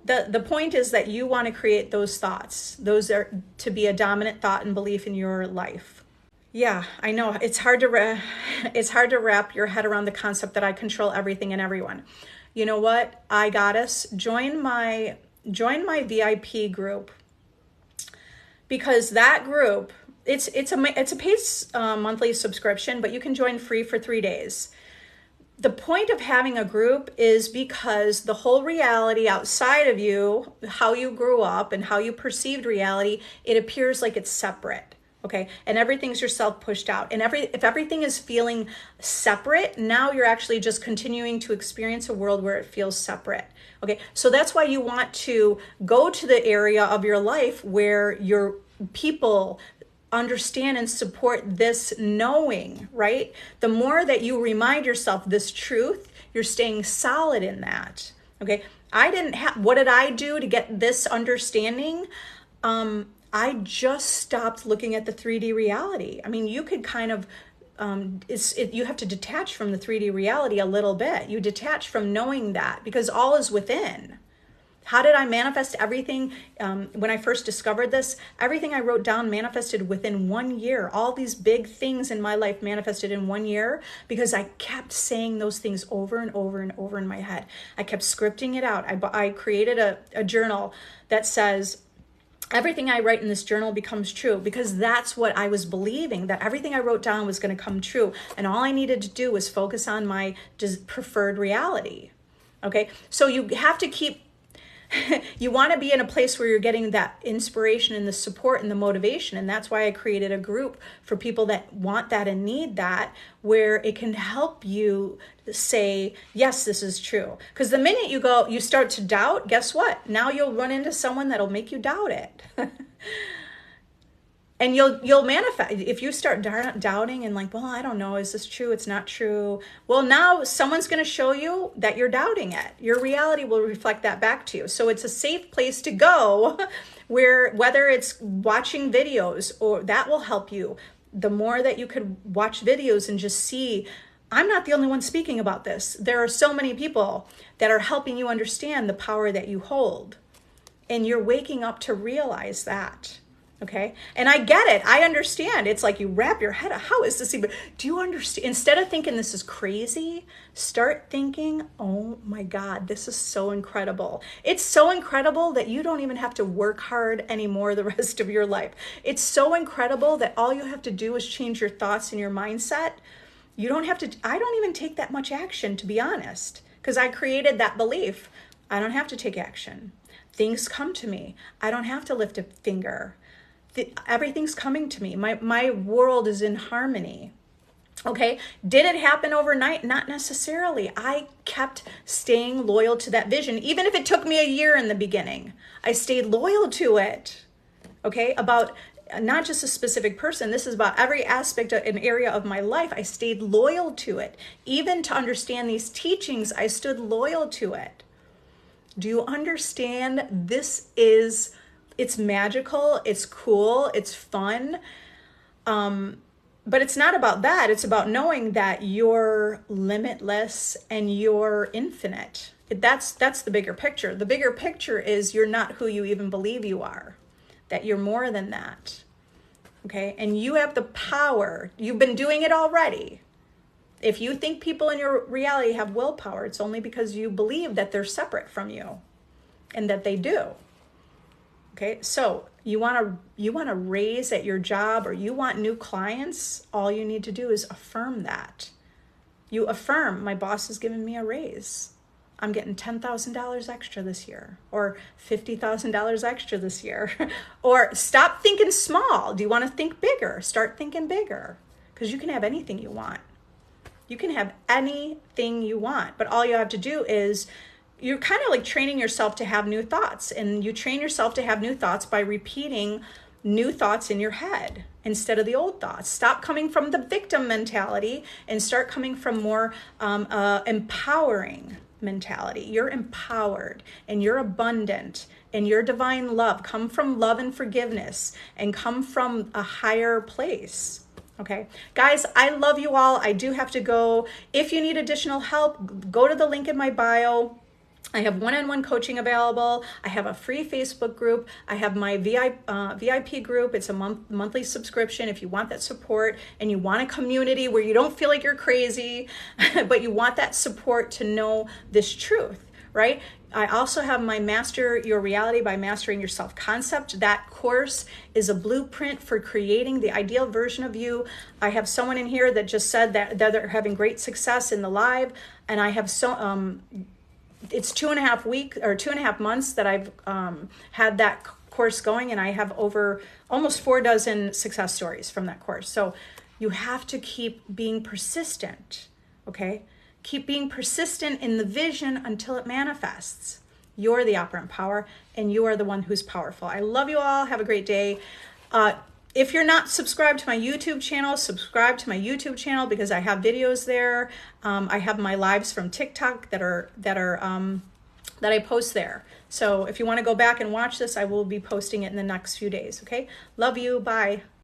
The point is that you want to create those thoughts. Those are to be a dominant thought and belief in your life. Yeah, I know. It's hard to wrap your head around the concept that I control everything and everyone. You know what? I got us. Join my VIP group. Because that group, it's a paid monthly subscription, but you can join free for 3 days. The point of having a group is because the whole reality outside of you, how you grew up and how you perceived reality, it appears like it's separate. Okay, and everything's yourself pushed out. And if everything is feeling separate, now you're actually just continuing to experience a world where it feels separate. Okay, so that's why you want to go to the area of your life where your people understand and support this knowing, right? The more that you remind yourself this truth, you're staying solid in that. Okay, what did I do to get this understanding? I just stopped looking at the 3D reality. I mean, you could kind of you have to detach from the 3D reality a little bit. You detach from knowing that, because all is within. How did I manifest everything? When I first discovered this, everything I wrote down manifested within 1 year. All these big things in my life manifested in 1 year because I kept saying those things over and over and over in my head. I kept scripting it out. I created a journal that says, everything I write in this journal becomes true, because that's what I was believing, that everything I wrote down was going to come true. And all I needed to do was focus on my preferred reality. Okay. So you have to keep, you want to be in a place where you're getting that inspiration and the support and the motivation. And that's why I created a group for people that want that and need that, where it can help you say, yes, this is true. Because the minute you start to doubt, guess what? Now you'll run into someone that'll make you doubt it. And you'll manifest. If you start doubting and like, well, I don't know, is this true? It's not true. Well, now someone's going to show you that you're doubting it. Your reality will reflect that back to you. So it's a safe place to go, where whether it's watching videos, or that will help you. The more that you could watch videos and just see, I'm not the only one speaking about this. There are so many people that are helping you understand the power that you hold. And you're waking up to realize that. Okay. And I get it. I understand. It's like you wrap your head. How is this even? Do you understand? Instead of thinking this is crazy, start thinking, oh my God, this is so incredible. It's so incredible that you don't even have to work hard anymore the rest of your life. It's so incredible that all you have to do is change your thoughts and your mindset. You don't have to, I don't even take that much action, to be honest, because I created that belief. I don't have to take action. Things come to me. I don't have to lift a finger. Everything's coming to me. My world is in harmony. Okay. Did it happen overnight? Not necessarily. I kept staying loyal to that vision. Even if it took me a year in the beginning, I stayed loyal to it. Okay. About not just a specific person. This is about every aspect of an area of my life. I stayed loyal to it. Even to understand these teachings, I stood loyal to it. Do you understand? It's magical, it's cool, it's fun. But it's not about that. It's about knowing that you're limitless and you're infinite. That's the bigger picture. The bigger picture is you're not who you even believe you are, that you're more than that. Okay? And you have the power. You've been doing it already. If you think people in your reality have willpower, it's only because you believe that they're separate from you and that they do. Okay, so you want to raise at your job, or you want new clients, all you need to do is affirm that. You affirm, my boss has given me a raise. I'm getting $10,000 extra this year, or $50,000 extra this year. Or stop thinking small. Do you want to think bigger? Start thinking bigger, because you can have anything you want. You can have anything you want, but all you have to do is, you're kind of like training yourself to have new thoughts. And you train yourself to have new thoughts by repeating new thoughts in your head instead of the old thoughts. Stop coming from the victim mentality and start coming from more empowering mentality. You're empowered and you're abundant, and your divine love. Come from love and forgiveness, and come from a higher place. Okay, guys, I love you all. I do have to go. If you need additional help, go to the link in my bio. I have one-on-one coaching available. I have a free Facebook group. I have my VIP group. It's a monthly subscription if you want that support and you want a community where you don't feel like you're crazy, but you want that support to know this truth, right? I also have my Master Your Reality by Mastering Yourself concept. That course is a blueprint for creating the ideal version of you. I have someone in here that just said that they're having great success in the live, and I have it's 2.5 months that I've had that course going, and I have over almost 4 dozen success stories from that course. So you have to keep being persistent, okay? Keep being persistent in the vision until it manifests. You're the operant power, and you are the one who's powerful. I love you all. Have a great day. If you're not subscribed to my YouTube channel, subscribe to my YouTube channel, because I have videos there. I have my lives from TikTok that I post there. So if you want to go back and watch this, I will be posting it in the next few days. Okay. Love you. Bye.